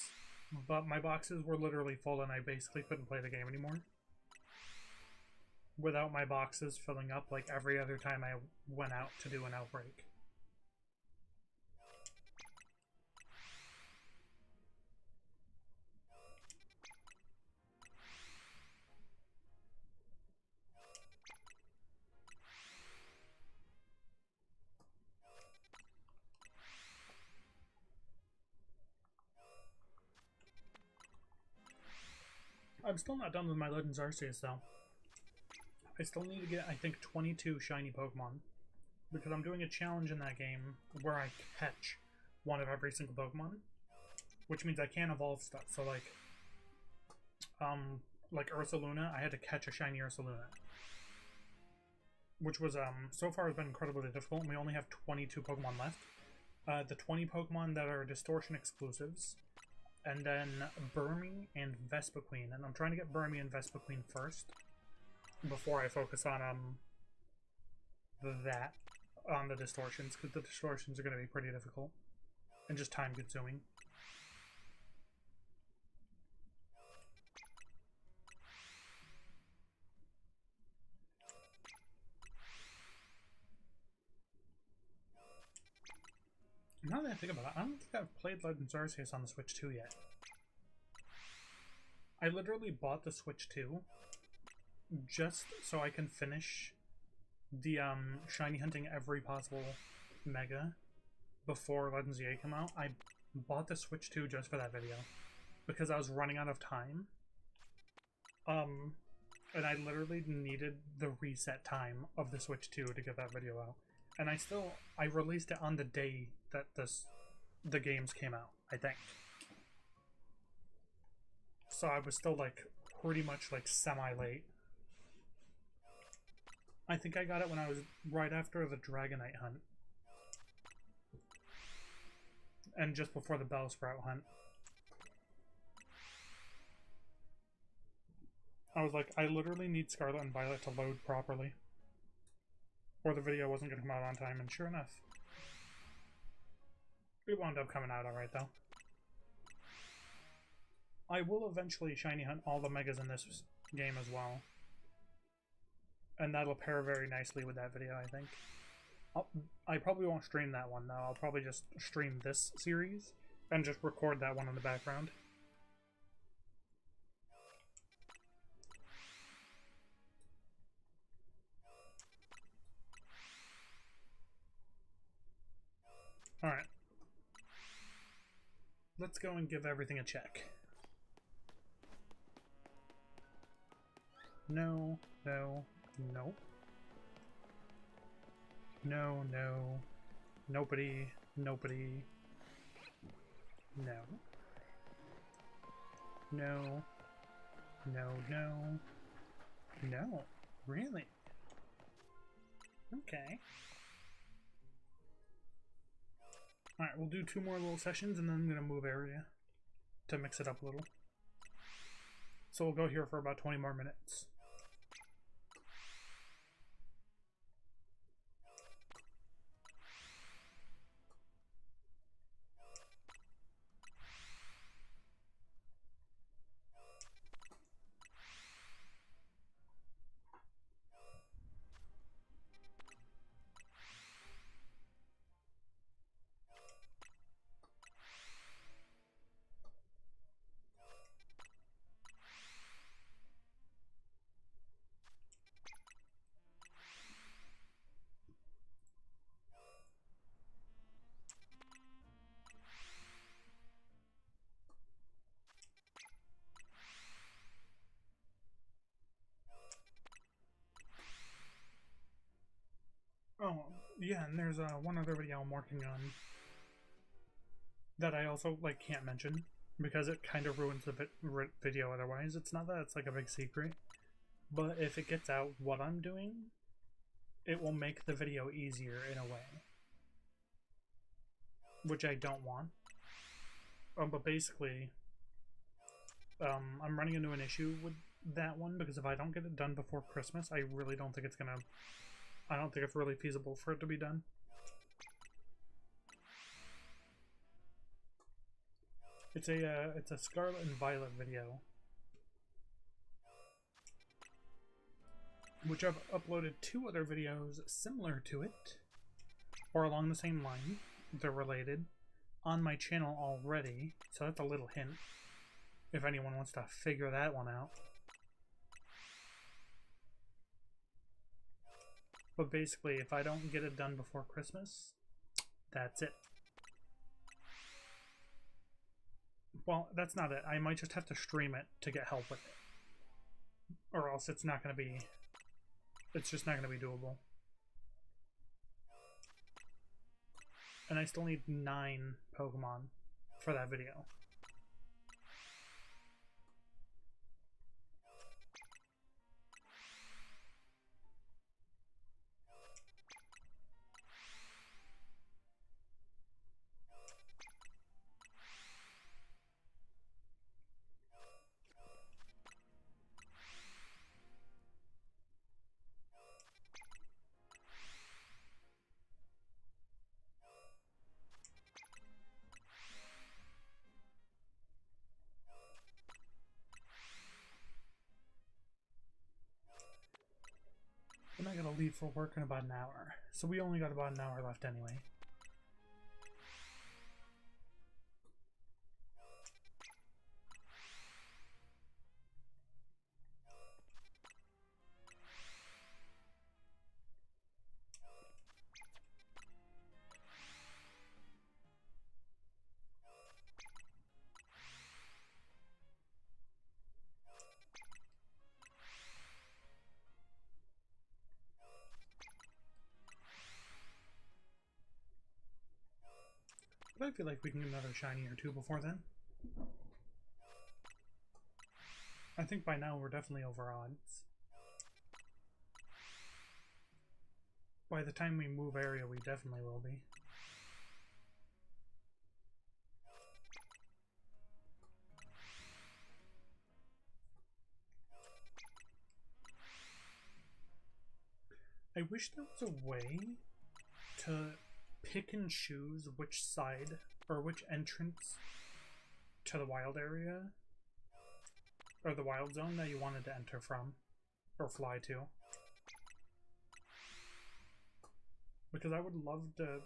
But my boxes were literally full and I basically couldn't play the game anymore. Without my boxes filling up like every other time I went out to do an outbreak. I'm still not done with my Legends Arceus though. I still need to get, I think, 22 shiny Pokemon. Because I'm doing a challenge in that game where I catch one of every single Pokemon. Which means I can't evolve stuff. So like, like Ursaluna, I had to catch a shiny Ursaluna. Which was, so far has been incredibly difficult, and we only have 22 Pokemon left. The 20 Pokemon that are Distortion exclusives, and then Burmy and Vespiquen. And I'm trying to get Burmy and Vespiquen first, before I focus on, the Distortions, because the Distortions are going to be pretty difficult, and just time-consuming. Now that I think about it, I don't think I've played Legends Arceus on the Switch 2 yet. I literally bought the Switch 2 just so I can finish the shiny hunting every possible Mega before Legends EA come out. I bought the Switch 2 just for that video because I was running out of time. And I literally needed the reset time of the Switch 2 to get that video out. And I released it on the day that the games came out, I think. So I was still, like, pretty much, like, semi-late. I think I got it when I was right after the Dragonite hunt. And just before the Bellsprout hunt. I was like, I literally need Scarlet and Violet to load properly, or the video wasn't going to come out on time, and sure enough, it wound up coming out alright though. I will eventually shiny hunt all the Megas in this game as well, and that'll pair very nicely with that video, I think. I probably won't stream that one though, I'll probably just stream this series, and just record that one in the background. Alright. Let's go and give everything a check. No, no, no. No, no. Nobody, nobody. No. No. No, no. No. Really? Okay. Alright, we'll do 2 more little sessions and then I'm going to move area to mix it up a little. So we'll go here for about 20 more minutes. Oh, yeah, and there's one other video I'm working on that I also, like, can't mention because it kind of ruins the video otherwise. It's not that it's, like, a big secret, but if it gets out what I'm doing, it will make the video easier in a way, which I don't want. But basically, I'm running into an issue with that one because if I don't get it done before Christmas, I really don't think it's gonna... I don't think it's really feasible for it to be done. It's a Scarlet and Violet video, which I've uploaded 2 other videos similar to it, or along the same line, they're related, on my channel already, so that's a little hint, if anyone wants to figure that one out. But basically, if I don't get it done before Christmas, that's it. Well, that's not it. I might just have to stream it to get help with it. Or else it's not going to be... It's just not going to be doable. And I still need 9 Pokemon for that video. leave for work in about an hour. So we only got about an hour left anyway. But I feel like we can get another shiny or two before then. I think by now we're definitely over odds. By the time we move area, we definitely will be. I wish there was a way to pick and choose which side or which entrance to the wild area or the wild zone that you wanted to enter from or fly to. Because I would love to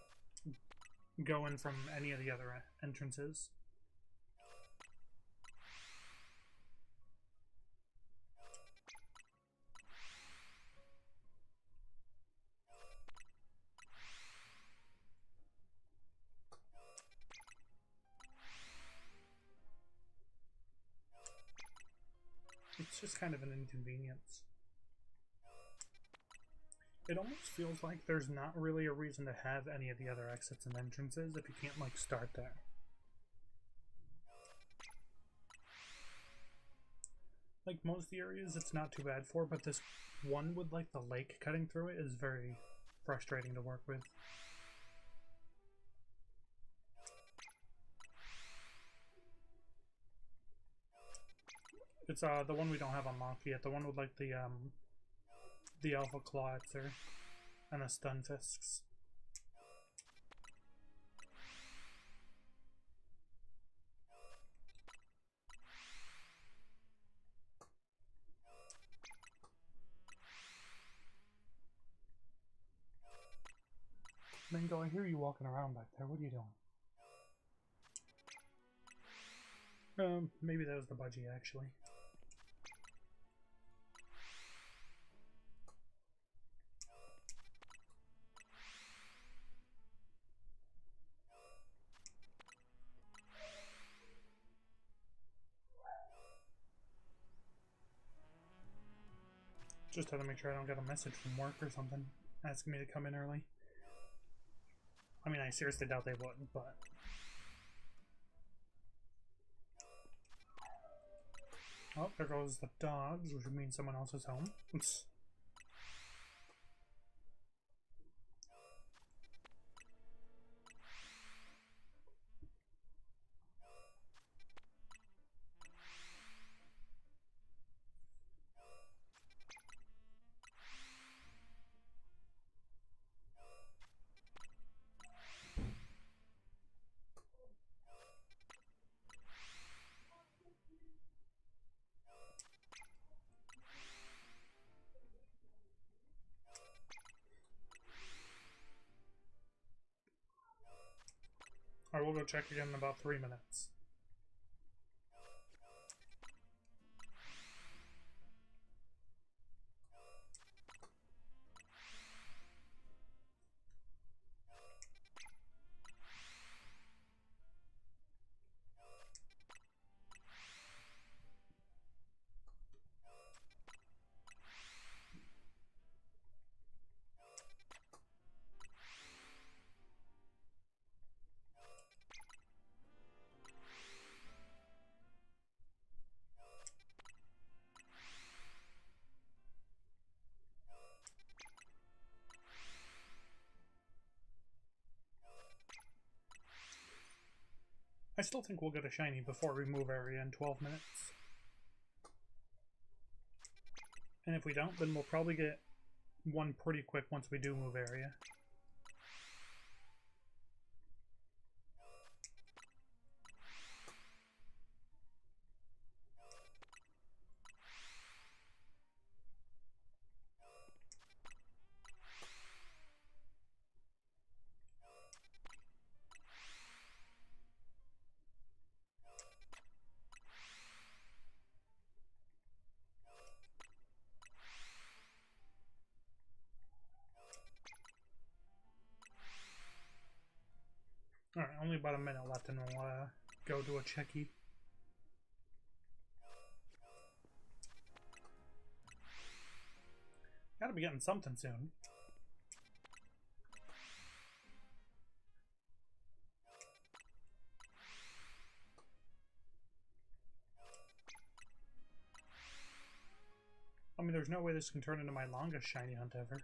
go in from any of the other entrances. It's just kind of an inconvenience. It almost feels like there's not really a reason to have any of the other exits and entrances if you can't, like, start there. Like, most of the areas it's not too bad for, but this one with, like, the lake cutting through it is very frustrating to work with. It's the one we don't have unlocked yet, the one with, like, the Alpha Clawitzer and the Stunfisks. Mango, I hear you walking around back there. What are you doing? Maybe that was the budgie, actually. Just had to make sure I don't get a message from work or something asking me to come in early. I mean, I seriously doubt they would, but... Oh, there goes the dogs, which would mean someone else is home. Oops. I will go check again in about 3 minutes. I still think we'll get a shiny before we move area in 12 minutes. And if we don't, then we'll probably get one pretty quick once we do move area. only about a minute left and we'll go do a checkie. Gotta be getting something soon. I mean, there's no way this can turn into my longest shiny hunt ever.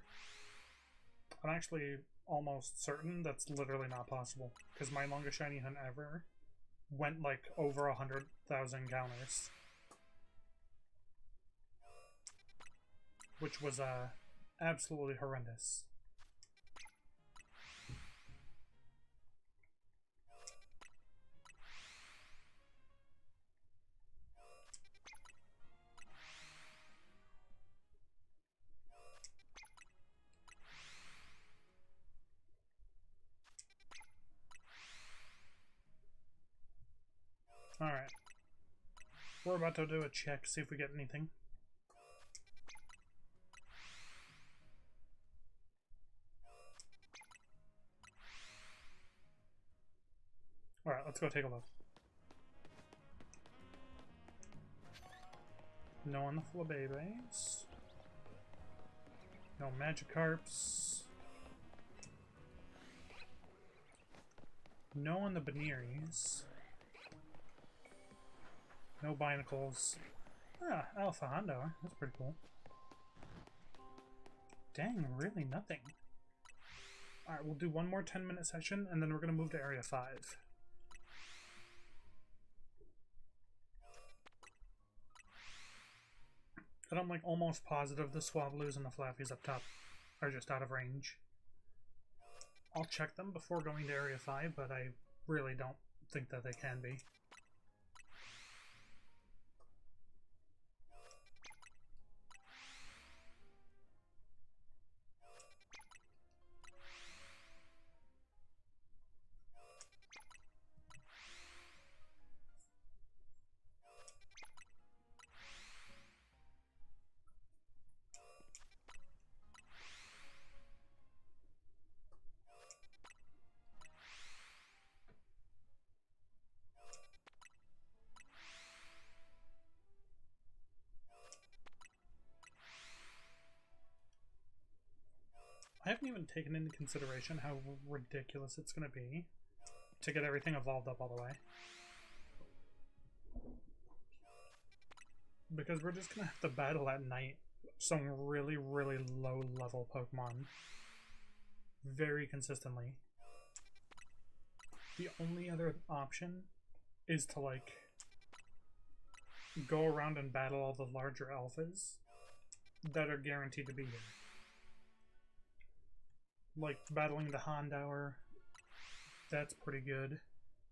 I'm actually almost certain that's literally not possible, because my longest shiny hunt ever went like over 100,000 counters. Which was absolutely horrendous. Alright. We're about to do a check, see if we get anything. Alright, let's go take a look. No on the Flabébés. No Magikarps. No on the Beneries. No Binacles. Ah, Alpha Hondo. That's pretty cool. Dang, really nothing. Alright, we'll do one more 10-minute session, and then we're going to move to Area 5. And I'm like almost positive the Swablu's and the Flaffies up top are just out of range. I'll check them before going to Area 5, but I really don't think that they can be. I haven't even taken into consideration how ridiculous it's going to be to get everything evolved up all the way. Because we're just going to have to battle at night some really, really low-level Pokemon very consistently. The only other option is to, like, go around and battle all the larger alphas that are guaranteed to be here. Like, battling the Houndour, that's pretty good.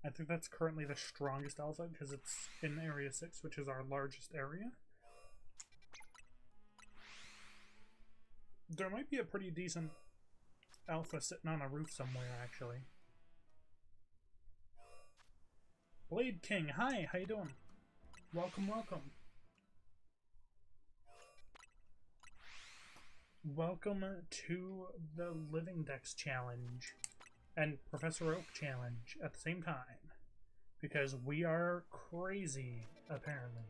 I think that's currently the strongest alpha because it's in Area 6, which is our largest area. There might be a pretty decent alpha sitting on a roof somewhere, actually. Blade King, hi, how you doing? Welcome, welcome. Welcome to the Living Dex Challenge and Professor Oak Challenge at the same time, because we are crazy, apparently.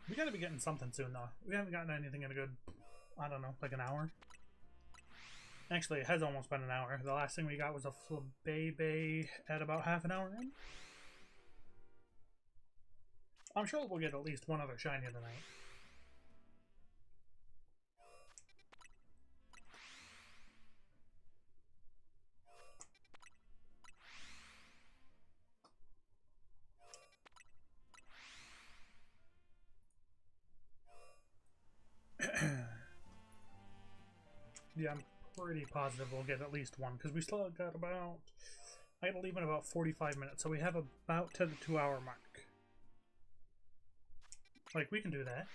We gotta be getting something soon, though. We haven't gotten anything in a good, I don't know, like an hour. Actually, it has almost been an hour. The last thing we got was a Flabébé at about half an hour in. I'm sure we'll get at least one other shiny tonight. Yeah, I'm pretty positive we'll get at least one, because we still got about... I gotta leave in about 45 minutes, so we have about to the 2-hour mark. Like, we can do that.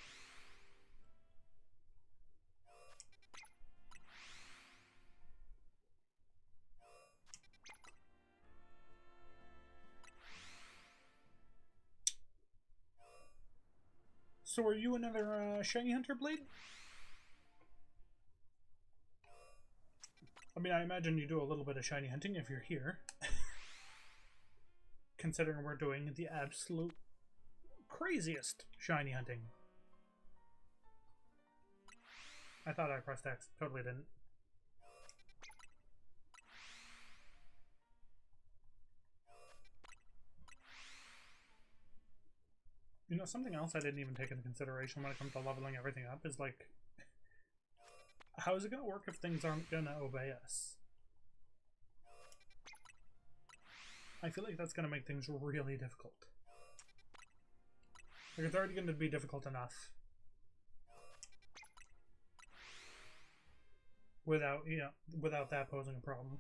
So are you another shiny hunter, Blade? I mean, I imagine you do a little bit of shiny hunting if you're here. Considering we're doing the absolute craziest shiny hunting. I thought I pressed X. Totally didn't. You know, something else I didn't even take into consideration when it comes to leveling everything up is, like, how is it going to work if things aren't going to obey us? I feel like that's going to make things really difficult. Like, it's already going to be difficult enough. Without, you know, without that posing a problem.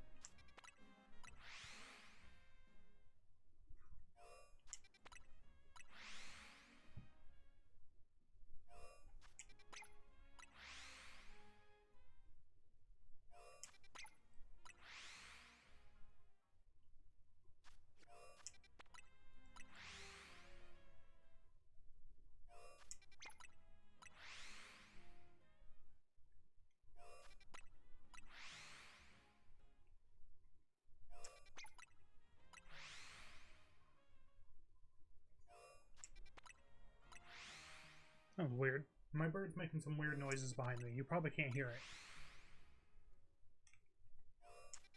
That was weird. My bird's making some weird noises behind me. You probably can't hear it.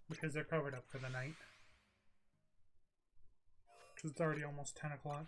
Because they're covered up for the night. Because it's already almost 10 o'clock.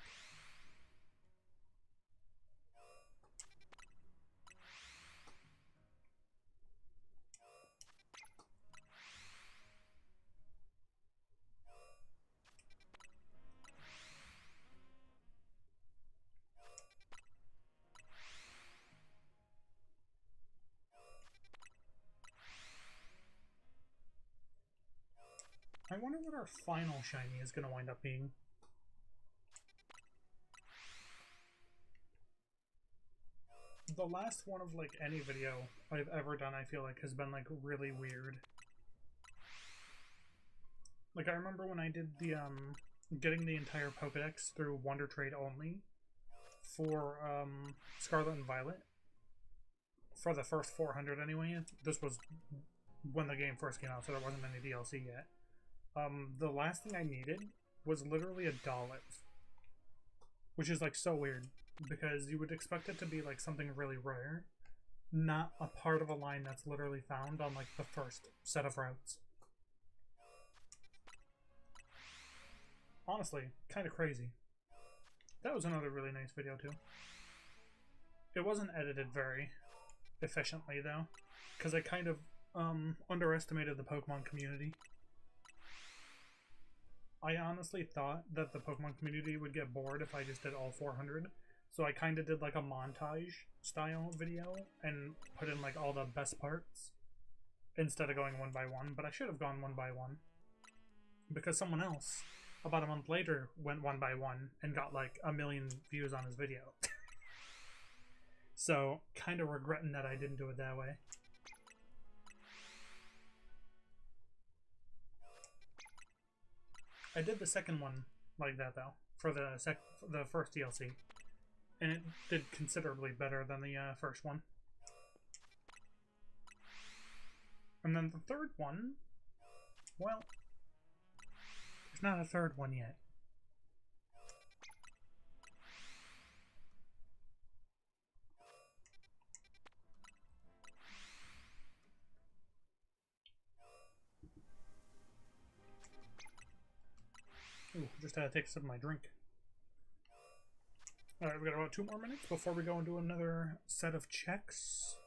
I wonder what our final shiny is going to wind up being. The last one of, like, any video I've ever done, I feel like, has been, like, really weird. Like, I remember when I did the, getting the entire Pokedex through Wonder Trade only for, Scarlet and Violet. For the first 400 anyway. This was when the game first came out, so there wasn't any DLC yet. The last thing I needed was literally a Dolliv. Which is, like, so weird. Because you would expect it to be, like, something really rare. Not a part of a line that's literally found on, like, the first set of routes. Honestly, kind of crazy. That was another really nice video, too. It wasn't edited very efficiently, though. Because I kind of, underestimated the Pokemon community. I honestly thought that the Pokemon community would get bored if I just did all 400. So I kind of did like a montage style video and put in like all the best parts instead of going one by one. But I should have gone one by one. Because someone else, about a month later, went one by one and got like 1 million views on his video. So kind of regretting that I didn't do it that way. I did the second one like that though, for the first DLC, and it did considerably better than the first one. And then the third one, well, there's not a third one yet. Ooh, just had to take a sip of my drink. Alright, we got about 2 more minutes before we go and do another set of checks.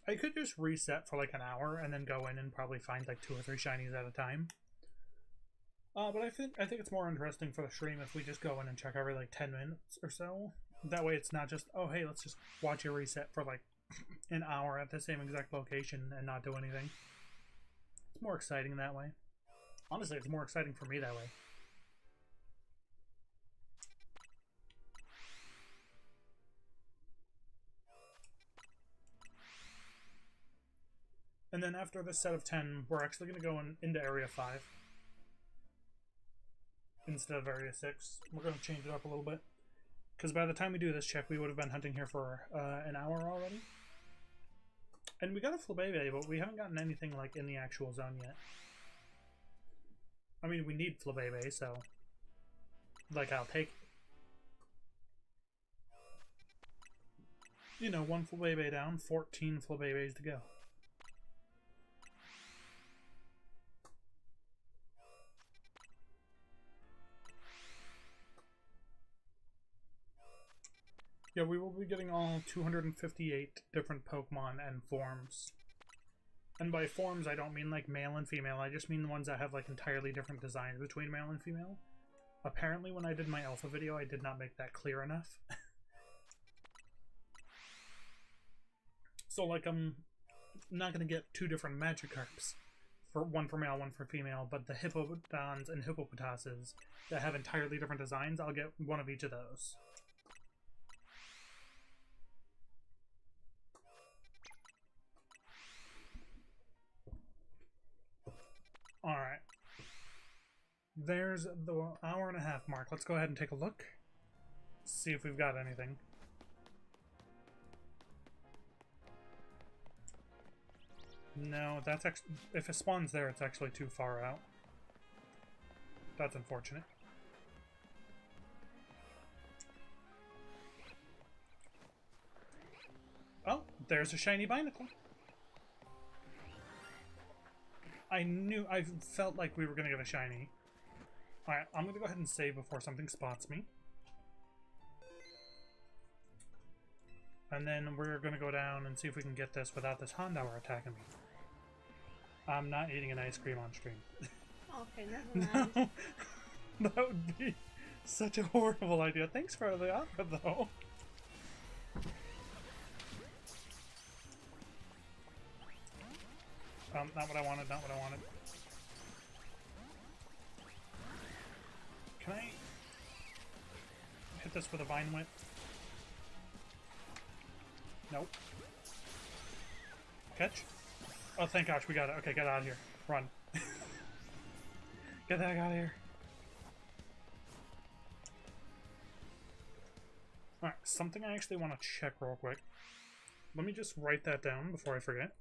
I could just reset for like an hour and then go in and probably find like 2 or 3 shinies at a time. But I think it's more interesting for the stream if we just go in and check every like 10 minutes or so. That way it's not just, oh hey, let's just watch a reset for like an hour at the same exact location and not do anything. It's more exciting that way. Honestly, it's more exciting for me that way. And then after this set of 10, we're actually going to go into Area 5. Instead of Area 6. We're going to change it up a little bit. Because by the time we do this check, we would have been hunting here for an hour already. And we got a Flabébé, but we haven't gotten anything like in the actual zone yet. I mean, we need Flabébé, so like I'll take it. You know, 1 Flabébé down, 14 Flabébés to go. Yeah, we will be getting all 258 different Pokemon and forms. And by forms, I don't mean like male and female, I just mean the ones that have like entirely different designs between male and female. Apparently when I did my alpha video, I did not make that clear enough. So like I'm not going to get 2 different Magikarps. One for male, one for female, but the Hippowdons and Hippopotazes that have entirely different designs, I'll get one of each of those. Alright. There's the hour-and-a-half mark. Let's go ahead and take a look. See if we've got anything. No, that's actually... If it spawns there, it's actually too far out. That's unfortunate. Oh, there's a shiny Binacle. I felt like we were going to get a shiny. Alright, I'm going to go ahead and save before something spots me. And then we're going to go down and see if we can get this without this Houndour attacking me. I'm not eating an ice cream on stream. Okay, never mind. No! That would be such a horrible idea. Thanks for the offer, though. Not what I wanted, not what I wanted. Can I hit this with a Vine Whip? Nope. Catch? Oh, thank gosh, we got it. Okay, get out of here. Run. Get the heck out of here. Alright, something I actually want to check real quick. Let me just write that down before I forget.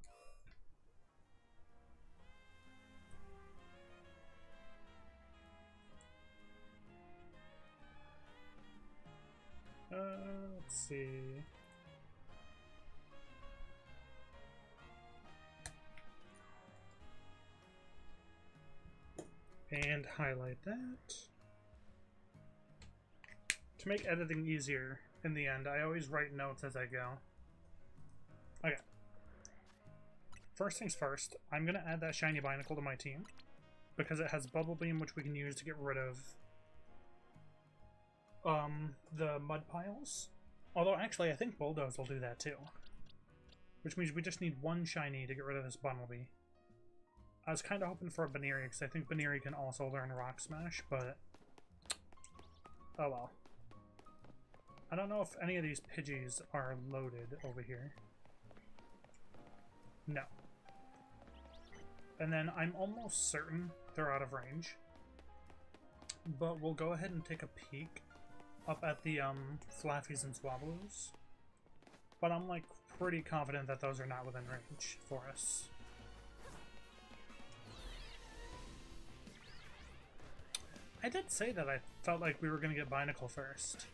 Let's see. And highlight that. To make editing easier in the end, I always write notes as I go. Okay. First things first, I'm going to add that shiny Binacle to my team. Because it has Bubble Beam, which we can use to get rid of the mud piles. Although, actually, I think Bulldoze will do that too. Which means we just need 1 shiny to get rid of this Bunnelby. I was kind of hoping for a Baneri, because I think Baneri can also learn Rock Smash, but... oh well. I don't know if any of these Pidgeys are loaded over here. No. And then I'm almost certain they're out of range. But we'll go ahead and take a peek up at the Flaffies and Swablues. But I'm like pretty confident that those are not within range for us. I did say that I felt like we were going to get Binacle first.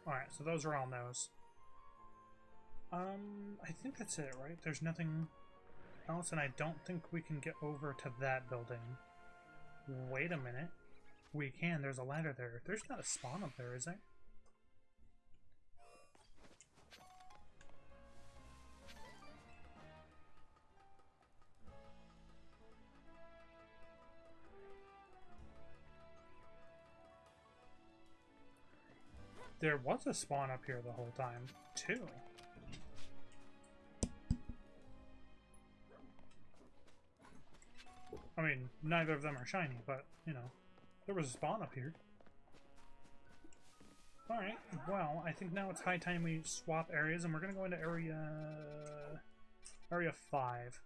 Alright, so those are all no's. I think that's it, right? There's nothing else, and I don't think we can get over to that building. Wait a minute. We can. There's a ladder there. There's not a spawn up there, is there? There was a spawn up here the whole time, too. I mean, neither of them are shiny, but, you know, there was a spawn up here. Alright, well, I think now it's high time we swap areas, and we're gonna go into area 5.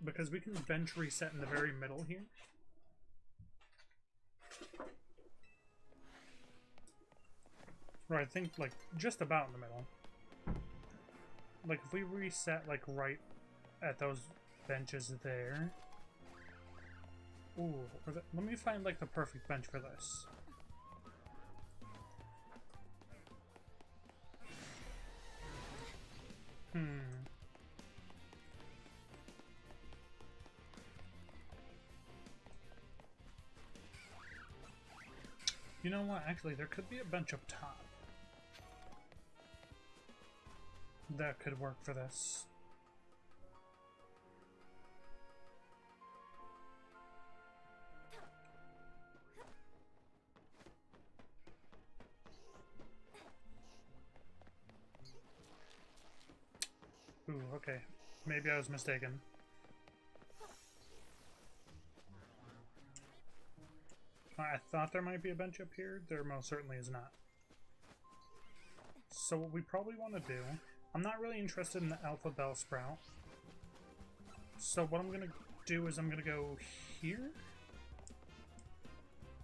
because we can bench reset in the very middle here. Or I think, like, just about in the middle. Like, if we reset, like, right at those benches there. Ooh, let me find, like, the perfect bench for this. You know what? Actually, there could be a bench up top that could work for this. Ooh, okay. Maybe I was mistaken. I thought there might be a bench up here. There most certainly is not. So what we probably want to do... I'm not really interested in the Alpha Bellsprout. So what I'm going to do is I'm going to go here?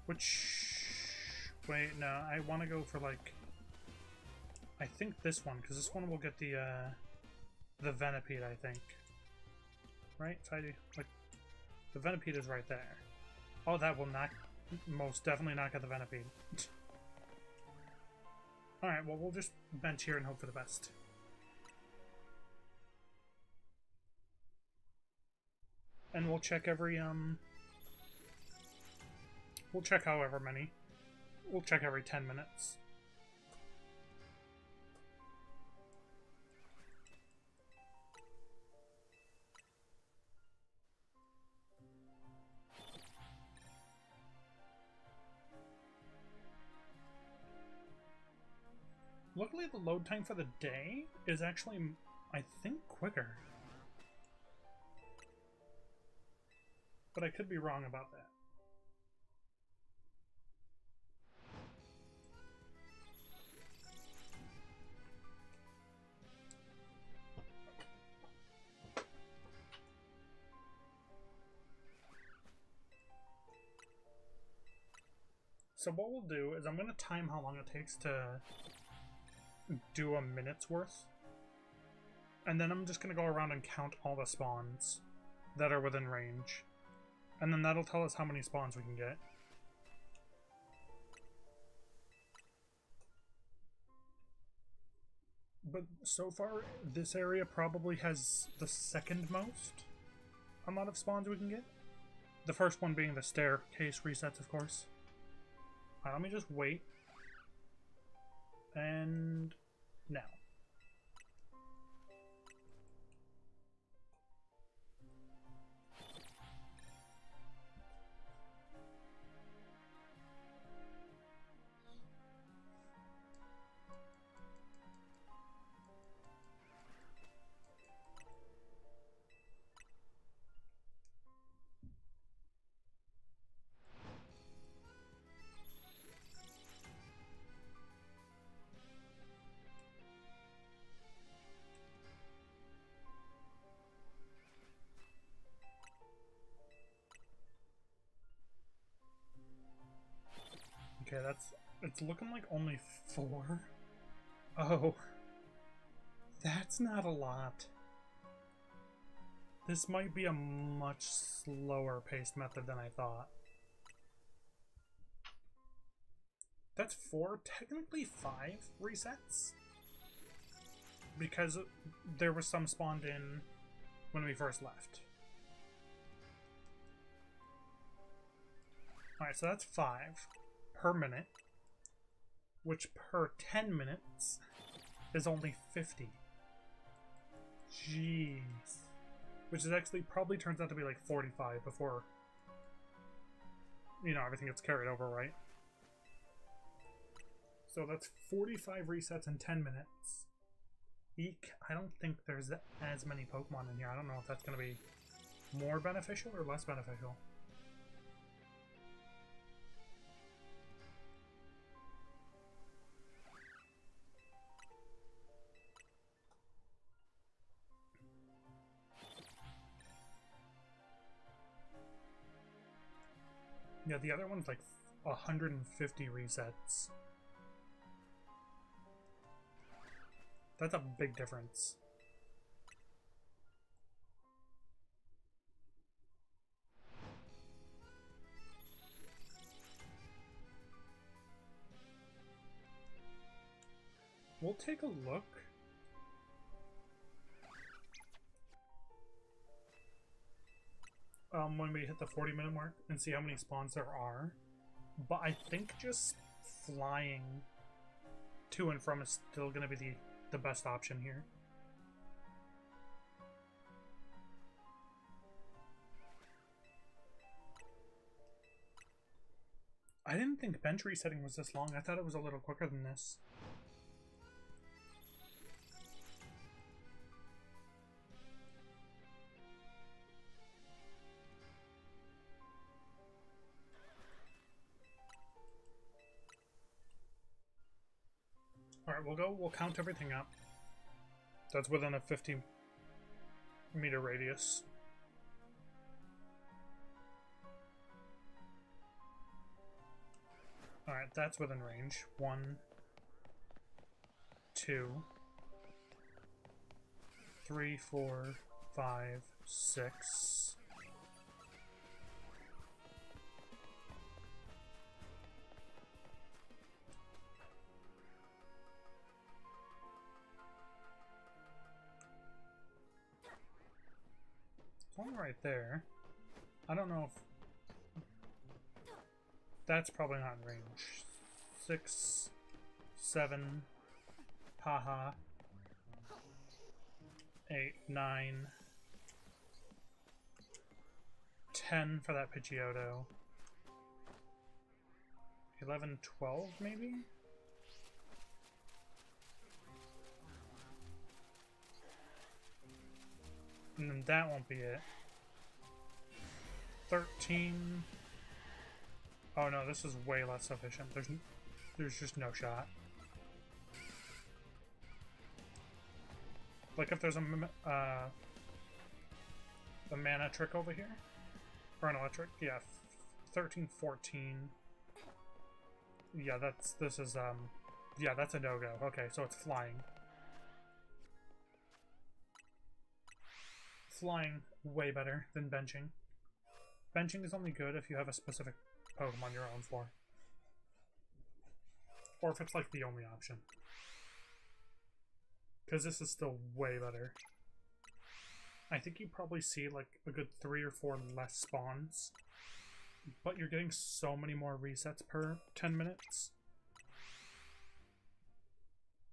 Which... Wait, no. I want to go for, like... I think this one, because this one will get the Venipede, I think. Right? So I do, like... The Venipede is right there. Oh, that will not... Most definitely not get the Venipede. Alright, well, we'll just bench here and hope for the best. And we'll check every, we'll check however many. We'll check every 10 minutes. Luckily, the load time for the day is actually, I think, quicker. But I could be wrong about that. So what we'll do is I'm going to time how long it takes to do a minute's worth. And then I'm just going to go around and count all the spawns that are within range. And then that'll tell us how many spawns we can get. But so far, this area probably has the second most amount of spawns we can get. The first one being the staircase resets, of course. Alright, let me just wait. And now. Okay, it's looking like only 4. Oh. That's not a lot. This might be a much slower paced method than I thought. That's 4, technically 5 resets? Because there was some spawned in when we first left. Alright, so that's 5 per minute, which per 10 minutes is only 50. Jeez. Which is actually probably turns out to be like 45 before, you know, everything gets carried over, right? So that's 45 resets in 10 minutes. Eek, I don't think there's as many Pokemon in here. I don't know if that's going to be more beneficial or less beneficial. Yeah, the other one's like 150 resets. That's a big difference. We'll take a look. When we hit the 40-minute mark and see how many spawns there are. But I think just flying to and from is still going to be the best option here. I didn't think bench resetting was this long. I thought it was a little quicker than this. Alright, we'll count everything up. That's within a 50-meter radius. Alright, that's within range. 1, 2, 3, 4, 5, 6. One right there. I don't know if... That's probably not in range. 6, 7, haha. 8, 9, 10 for that Pidgeotto. 11, 12 maybe? And then that won't be it. 13. Oh no, this is way less efficient. There's just no shot. Like if there's a mana trick over here, or an electric, yeah, 13, 14. Yeah, this is yeah, that's a no-go. Okay, so it's flying. Flying way better than benching. Benching is only good if you have a specific Pokemon you're on for. Or if it's like the only option. Because this is still way better. I think you probably see like a good 3 or 4 less spawns. But you're getting so many more resets per 10 minutes.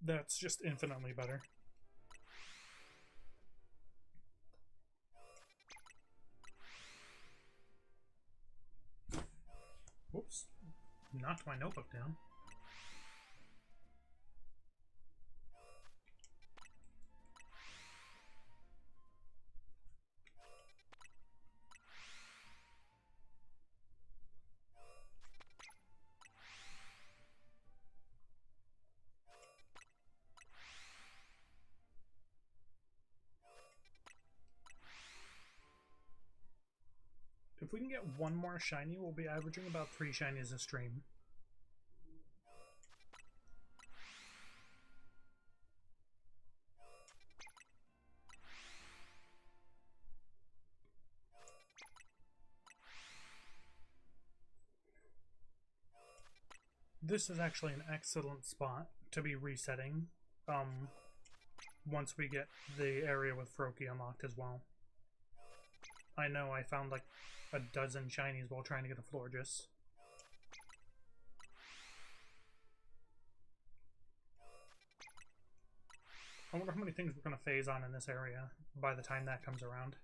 That's just infinitely better. Whoops. Knocked my notebook down. If we can get one more shiny, we'll be averaging about 3 shinies a stream. This is actually an excellent spot to be resetting once we get the area with Froakie unlocked as well. I know I found like a dozen shinies while trying to get a Florges. I wonder how many things we're going to phase on in this area by the time that comes around.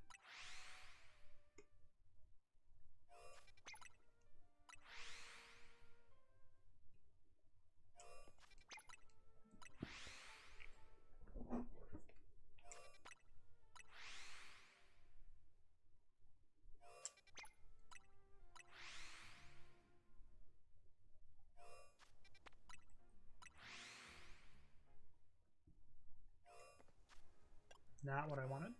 Not what I wanted.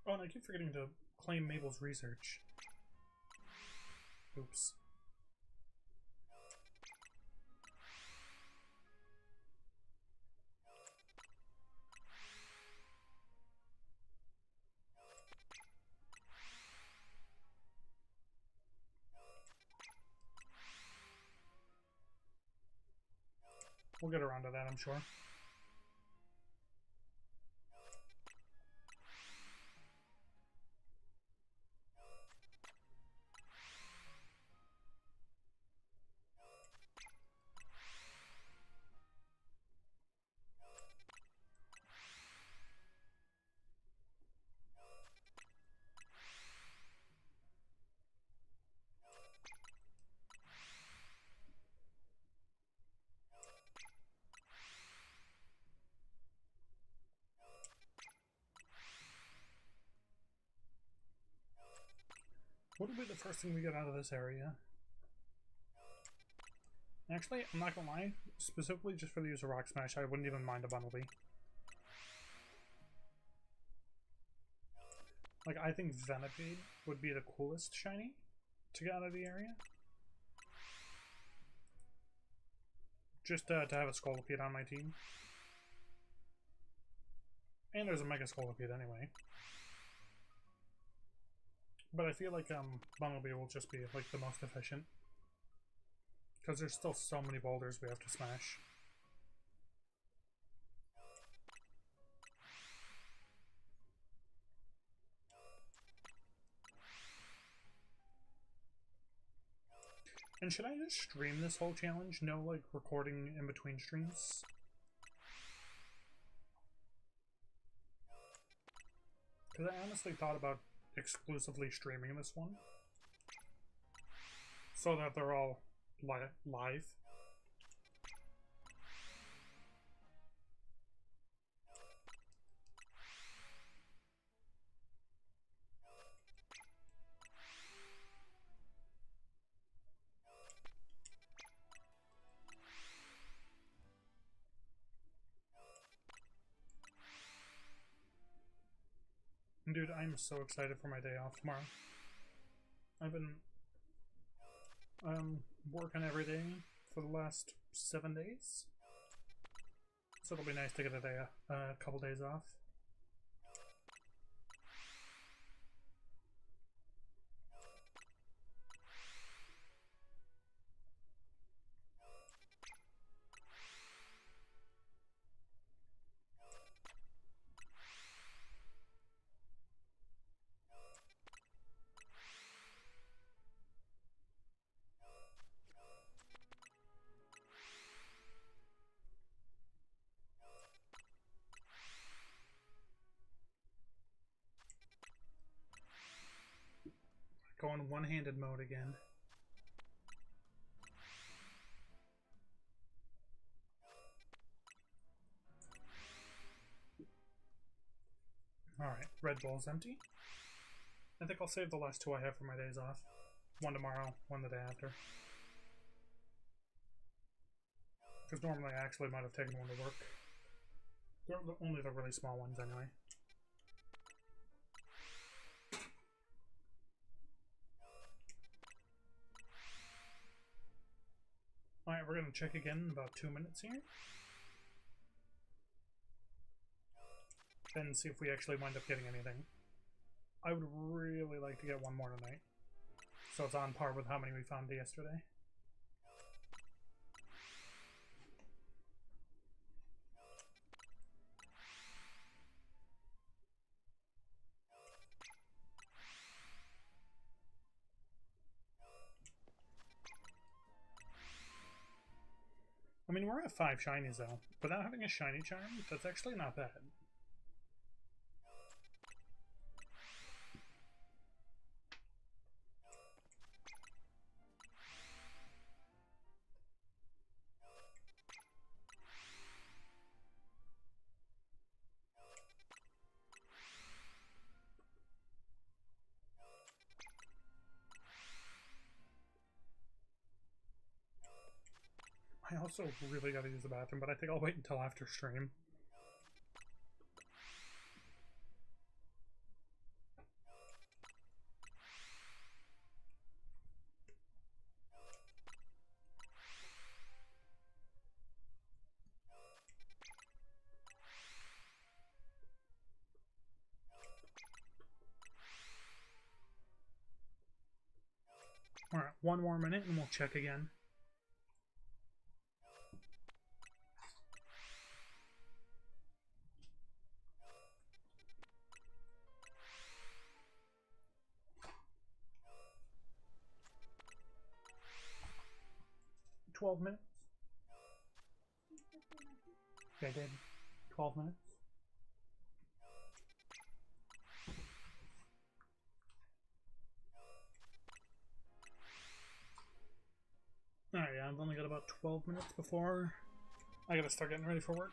Oh, and I keep forgetting to claim Mabel's research. Oops. We'll get around to that, I'm sure. What will be the first thing we get out of this area? Actually, I'm not gonna lie, specifically just for the use of Rock Smash, I wouldn't even mind a Bunnelby. Like, I think Venipede would be the coolest shiny to get out of the area. Just to have a Scolipede on my team. And there's a Mega Scolipede anyway. But I feel like Bunnelby will just be like the most efficient. Because there's still so many boulders we have to smash. And should I just stream this whole challenge? No, like, recording in between streams? Because I honestly thought about exclusively streaming this one. So that they're all live. Dude, I'm so excited for my day off tomorrow. I've been working every day for the last 7 days. So it'll be nice to get a couple days off. Going one-handed mode again. Alright, Red Bull's empty. I think I'll save the last two I have for my days off. One tomorrow, one the day after. Because normally I actually might have taken one to work. They're only the really small ones anyway. Alright, we're going to check again in about 2 minutes here. And see if we actually wind up getting anything. I would really like to get one more tonight. So it's on par with how many we found yesterday. I mean, we're at 5 shinies though. Without having a shiny charm, that's actually not bad. I also really gotta use the bathroom, but I think I'll wait until after stream. one more minute and we'll check again. $12 minutes. Okay, I did 12 minutes. Alright, yeah, I've only got about 12 minutes before I gotta start getting ready for work.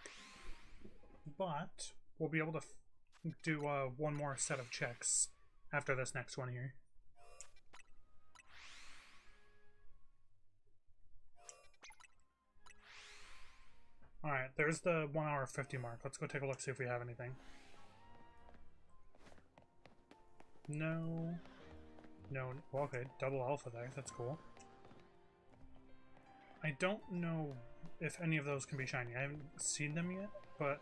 But we'll be able to do one more set of checks after this next one here. Alright, there's the 1 hour 50 mark. Let's go take a look, see if we have anything. No. No. Well, okay, double alpha there. That's cool. I don't know if any of those can be shiny. I haven't seen them yet, but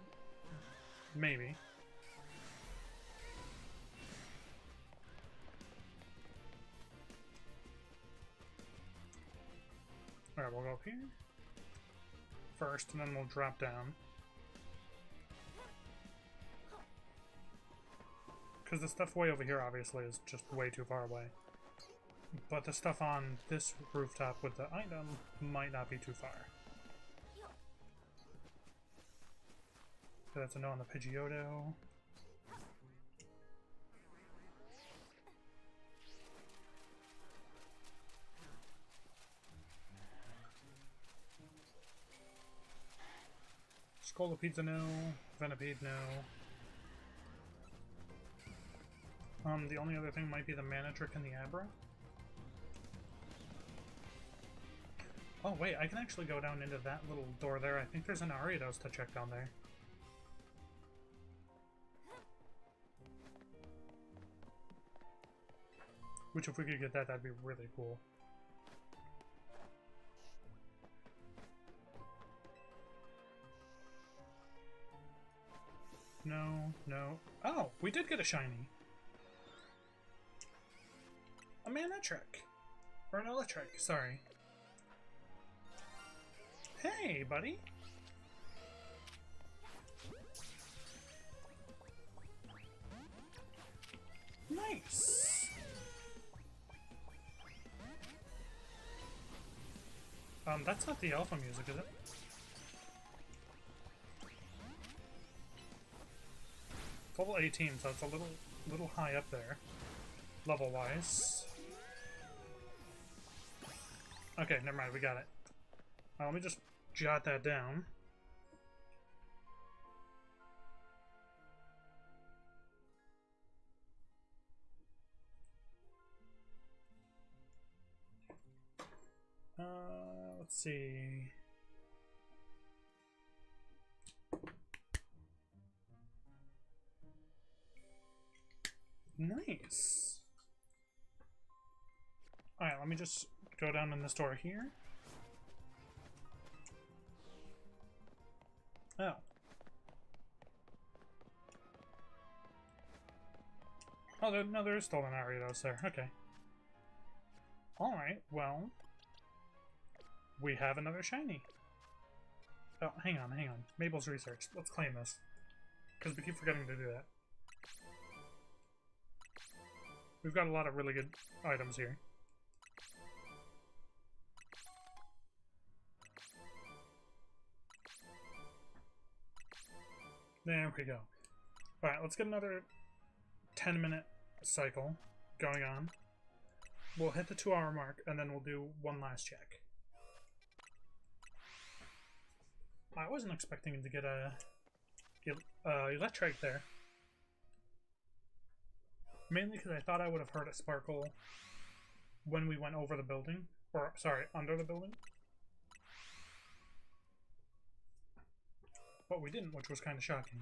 maybe. Alright, we'll go up here first, and then we'll drop down. Because the stuff way over here, obviously, is just way too far away. But the stuff on this rooftop with the item might not be too far. So that's a no on the Pidgeotto. Scolipede, no. Venipede, no. The only other thing might be the Manadric and the Abra. Oh wait, I can actually go down into that little door there. I think there's an Ariados to check down there. Which if we could get that, that'd be really cool. No, no. Oh, we did get a shiny. A Manatrik. Or an Electric, sorry. Hey, buddy. Nice. That's not the alpha music, is it? It's level 18, so it's a little high up there, level-wise. Okay, never mind, we got it. Let me just jot that down. Let's see. Nice. Alright, let me just go down in the store here. Oh. Oh, no, there is still an Ariados there. Okay. Alright, well. We have another shiny. Oh, hang on. Mabel's research. Let's claim this. Because we keep forgetting to do that. We've got a lot of really good items here. There we go. Alright, let's get another 10-minute cycle going on. We'll hit the 2-hour mark, and then we'll do one last check. I wasn't expecting to get a Electric there. Mainly because I thought I would have heard it sparkle when we went over the building. Or, sorry, under the building. But we didn't, which was kind of shocking.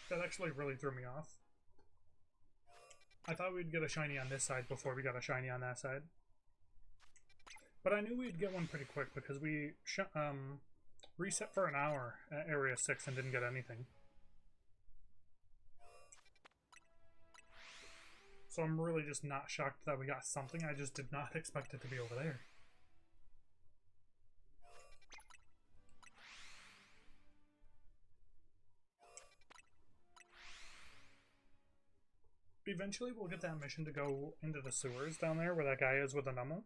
That actually really threw me off. I thought we'd get a shiny on this side before we got a shiny on that side. But I knew we'd get one pretty quick because we reset for an hour at Area 6 and didn't get anything. So I'm really just not shocked that we got something. I just did not expect it to be over there. Eventually we'll get that mission to go into the sewers down there where that guy is with the Numel.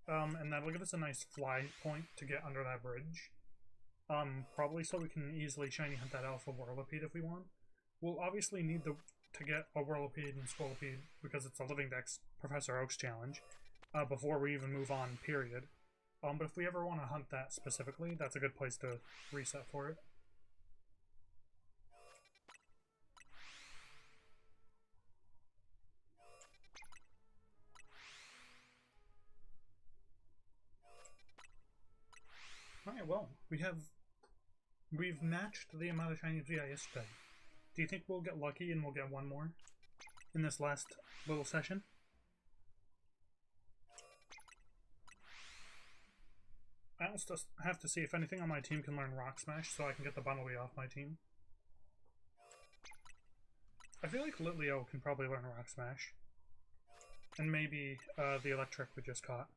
And that'll give us a nice fly point to get under that bridge. Probably so we can easily shiny hunt that Alpha Whirlipede if we want. We'll obviously need to get a Whirlipede and Squirrelipede because it's a Living Dex Professor Oak's challenge before we even move on, period. But if we ever want to hunt that specifically, that's a good place to reset for it. Alright, well, we've matched the amount of shinies we got yesterday. Do you think we'll get lucky and we'll get one more in this last little session? I also have to see if anything on my team can learn Rock Smash so I can get the Bunnelby off my team. I feel like Litleo can probably learn Rock Smash. And maybe the Electric we just caught.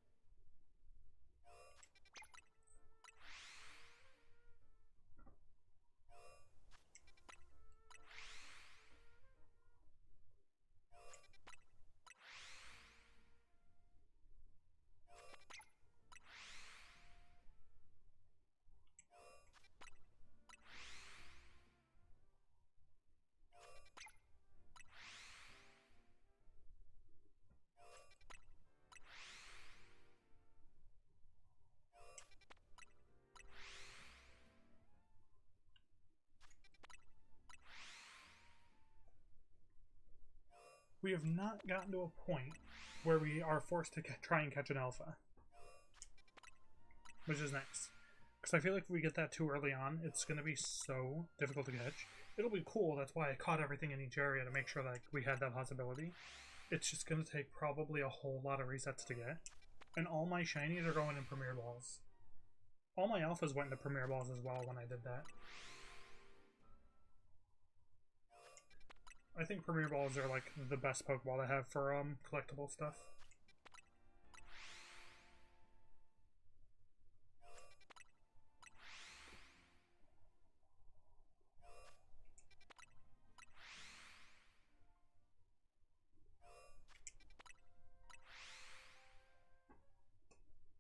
We have not gotten to a point where we are forced to try and catch an alpha. Which is nice. Because I feel like if we get that too early on, it's going to be so difficult to catch. It'll be cool, that's why I caught everything in each area to make sure that we had that possibility. It's just going to take probably a whole lot of resets to get. And all my shinies are going in Premier Balls. All my alphas went into Premier Balls as well when I did that. I think Premier Balls are like the best Pokeball to have for collectible stuff.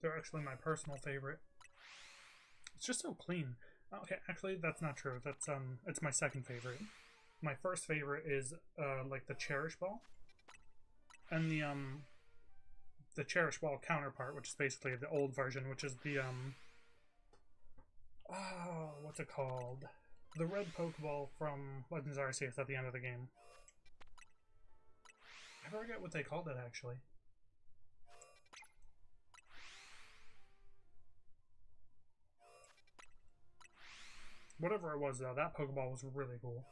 They're actually my personal favorite. It's just so clean. Okay, actually that's not true. That's it's my second favorite. My first favorite is like the Cherish Ball, and the Cherish Ball counterpart, which is basically the old version, which is the oh, what's it called? The red Pokeball from Legends Arceus at the end of the game. I forget what they called it actually. Whatever it was though, that Pokeball was really cool.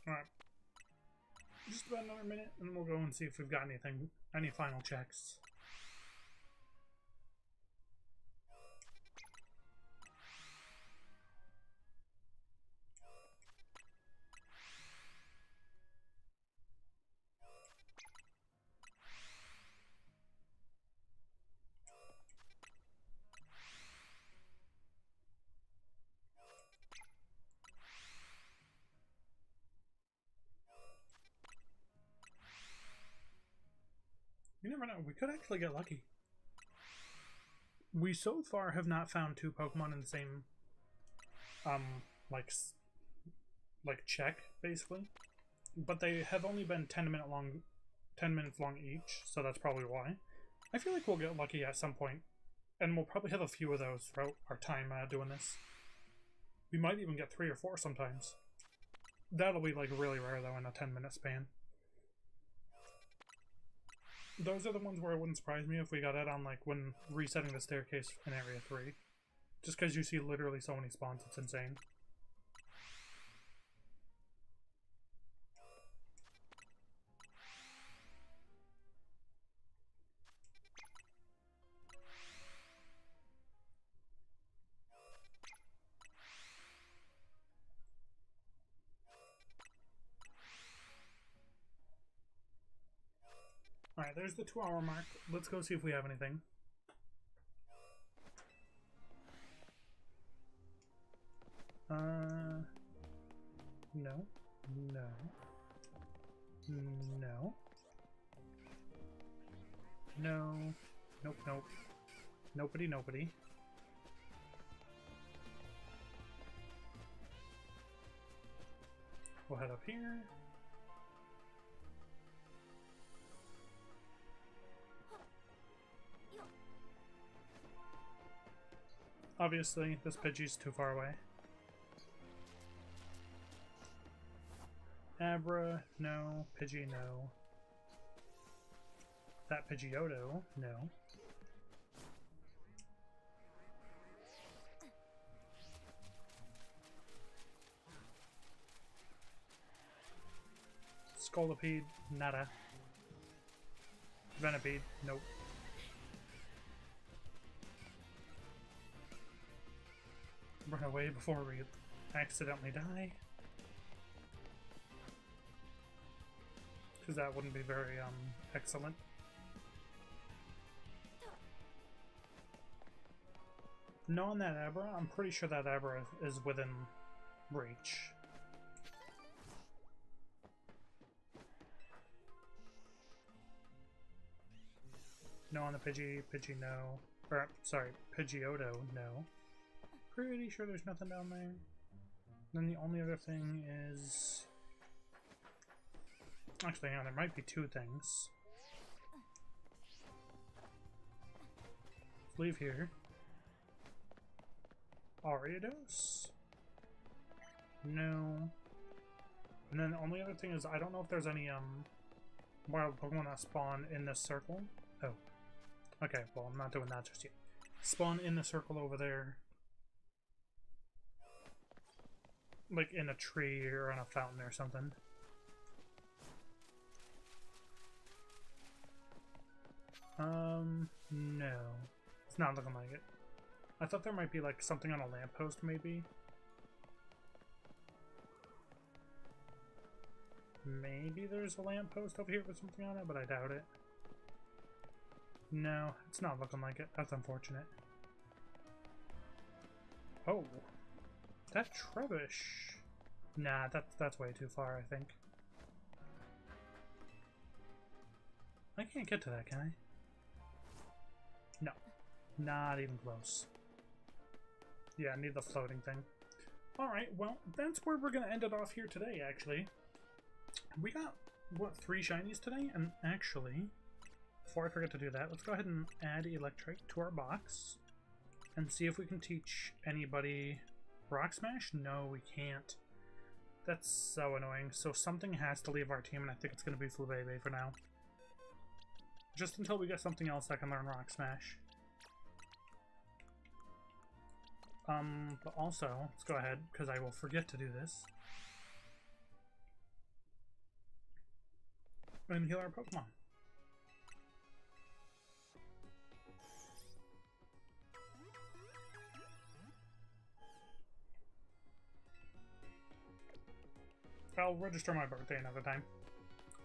Alright. Just about another minute, and we'll go and see if we've got anything, any final checks. You never know, we could actually get lucky. We so far have not found two Pokemon in the same, like, check, basically. But they have only been 10 minutes long each, so that's probably why. I feel like we'll get lucky at some point, and we'll probably have a few of those throughout our time doing this. We might even get 3 or 4 sometimes. That'll be, like, really rare, though, in a 10-minute span. Those are the ones where it wouldn't surprise me if we got it on, like, when resetting the staircase in Area 3. Just because you see literally so many spawns, it's insane. Alright, there's the 2-hour mark. Let's go see if we have anything. No. No. No. No. Nope, nope. Nobody. We'll head up here. Obviously, this Pidgey's too far away. Abra, no. Pidgey, no. That Pidgeotto, no. Scolipede, nada. Venipede, nope. Run away before we accidentally die. Because that wouldn't be very, excellent. No on that Abra. I'm pretty sure that Abra is within reach. No on the Pidgey, no. Or, sorry, Pidgeotto, no. Pretty sure there's nothing down there. Then the only other thing is... Actually, yeah, there might be 2 things. Let's leave here. Ariados? No. And then the only other thing is, I don't know if there's any, wild Pokemon that spawn in this circle. Oh. Okay, well, I'm not doing that just yet. Spawn in the circle over there. Like in a tree or on a fountain or something. No. It's not looking like it. I thought there might be like something on a lamppost maybe. Maybe there's a lamppost over here with something on it, but I doubt it. No, it's not looking like it. That's unfortunate. Oh. That Trubbish. Nah, that's way too far, I think. I can't get to that, can I? No. Not even close. Yeah, I need the floating thing. Alright, well, that's where we're going to end it off here today, actually. We got, what, 3 shinies today? And actually, before I forget to do that, let's go ahead and add Electrike to our box. And see if we can teach anybody Rock Smash? No, we can't. That's so annoying. So something has to leave our team, and I think it's going to be Flubebe for now. Just until we get something else that can learn Rock Smash. But also, let's go ahead, because I will forget to do this. And heal our Pokemon. I'll register my birthday another time.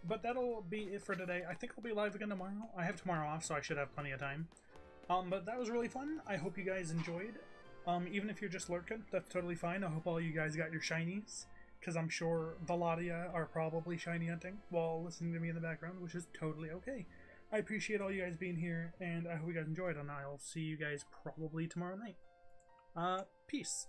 But that'll be it for today. I think I'll be live again tomorrow. I have tomorrow off, so I should have plenty of time. But that was really fun. I hope you guys enjoyed. Even if you're just lurking, that's totally fine. I hope all you guys got your shinies, because I'm sure the lot of you are probably shiny hunting while listening to me in the background, which is totally okay. I appreciate all you guys being here, and I hope you guys enjoyed, and I'll see you guys probably tomorrow night. Peace.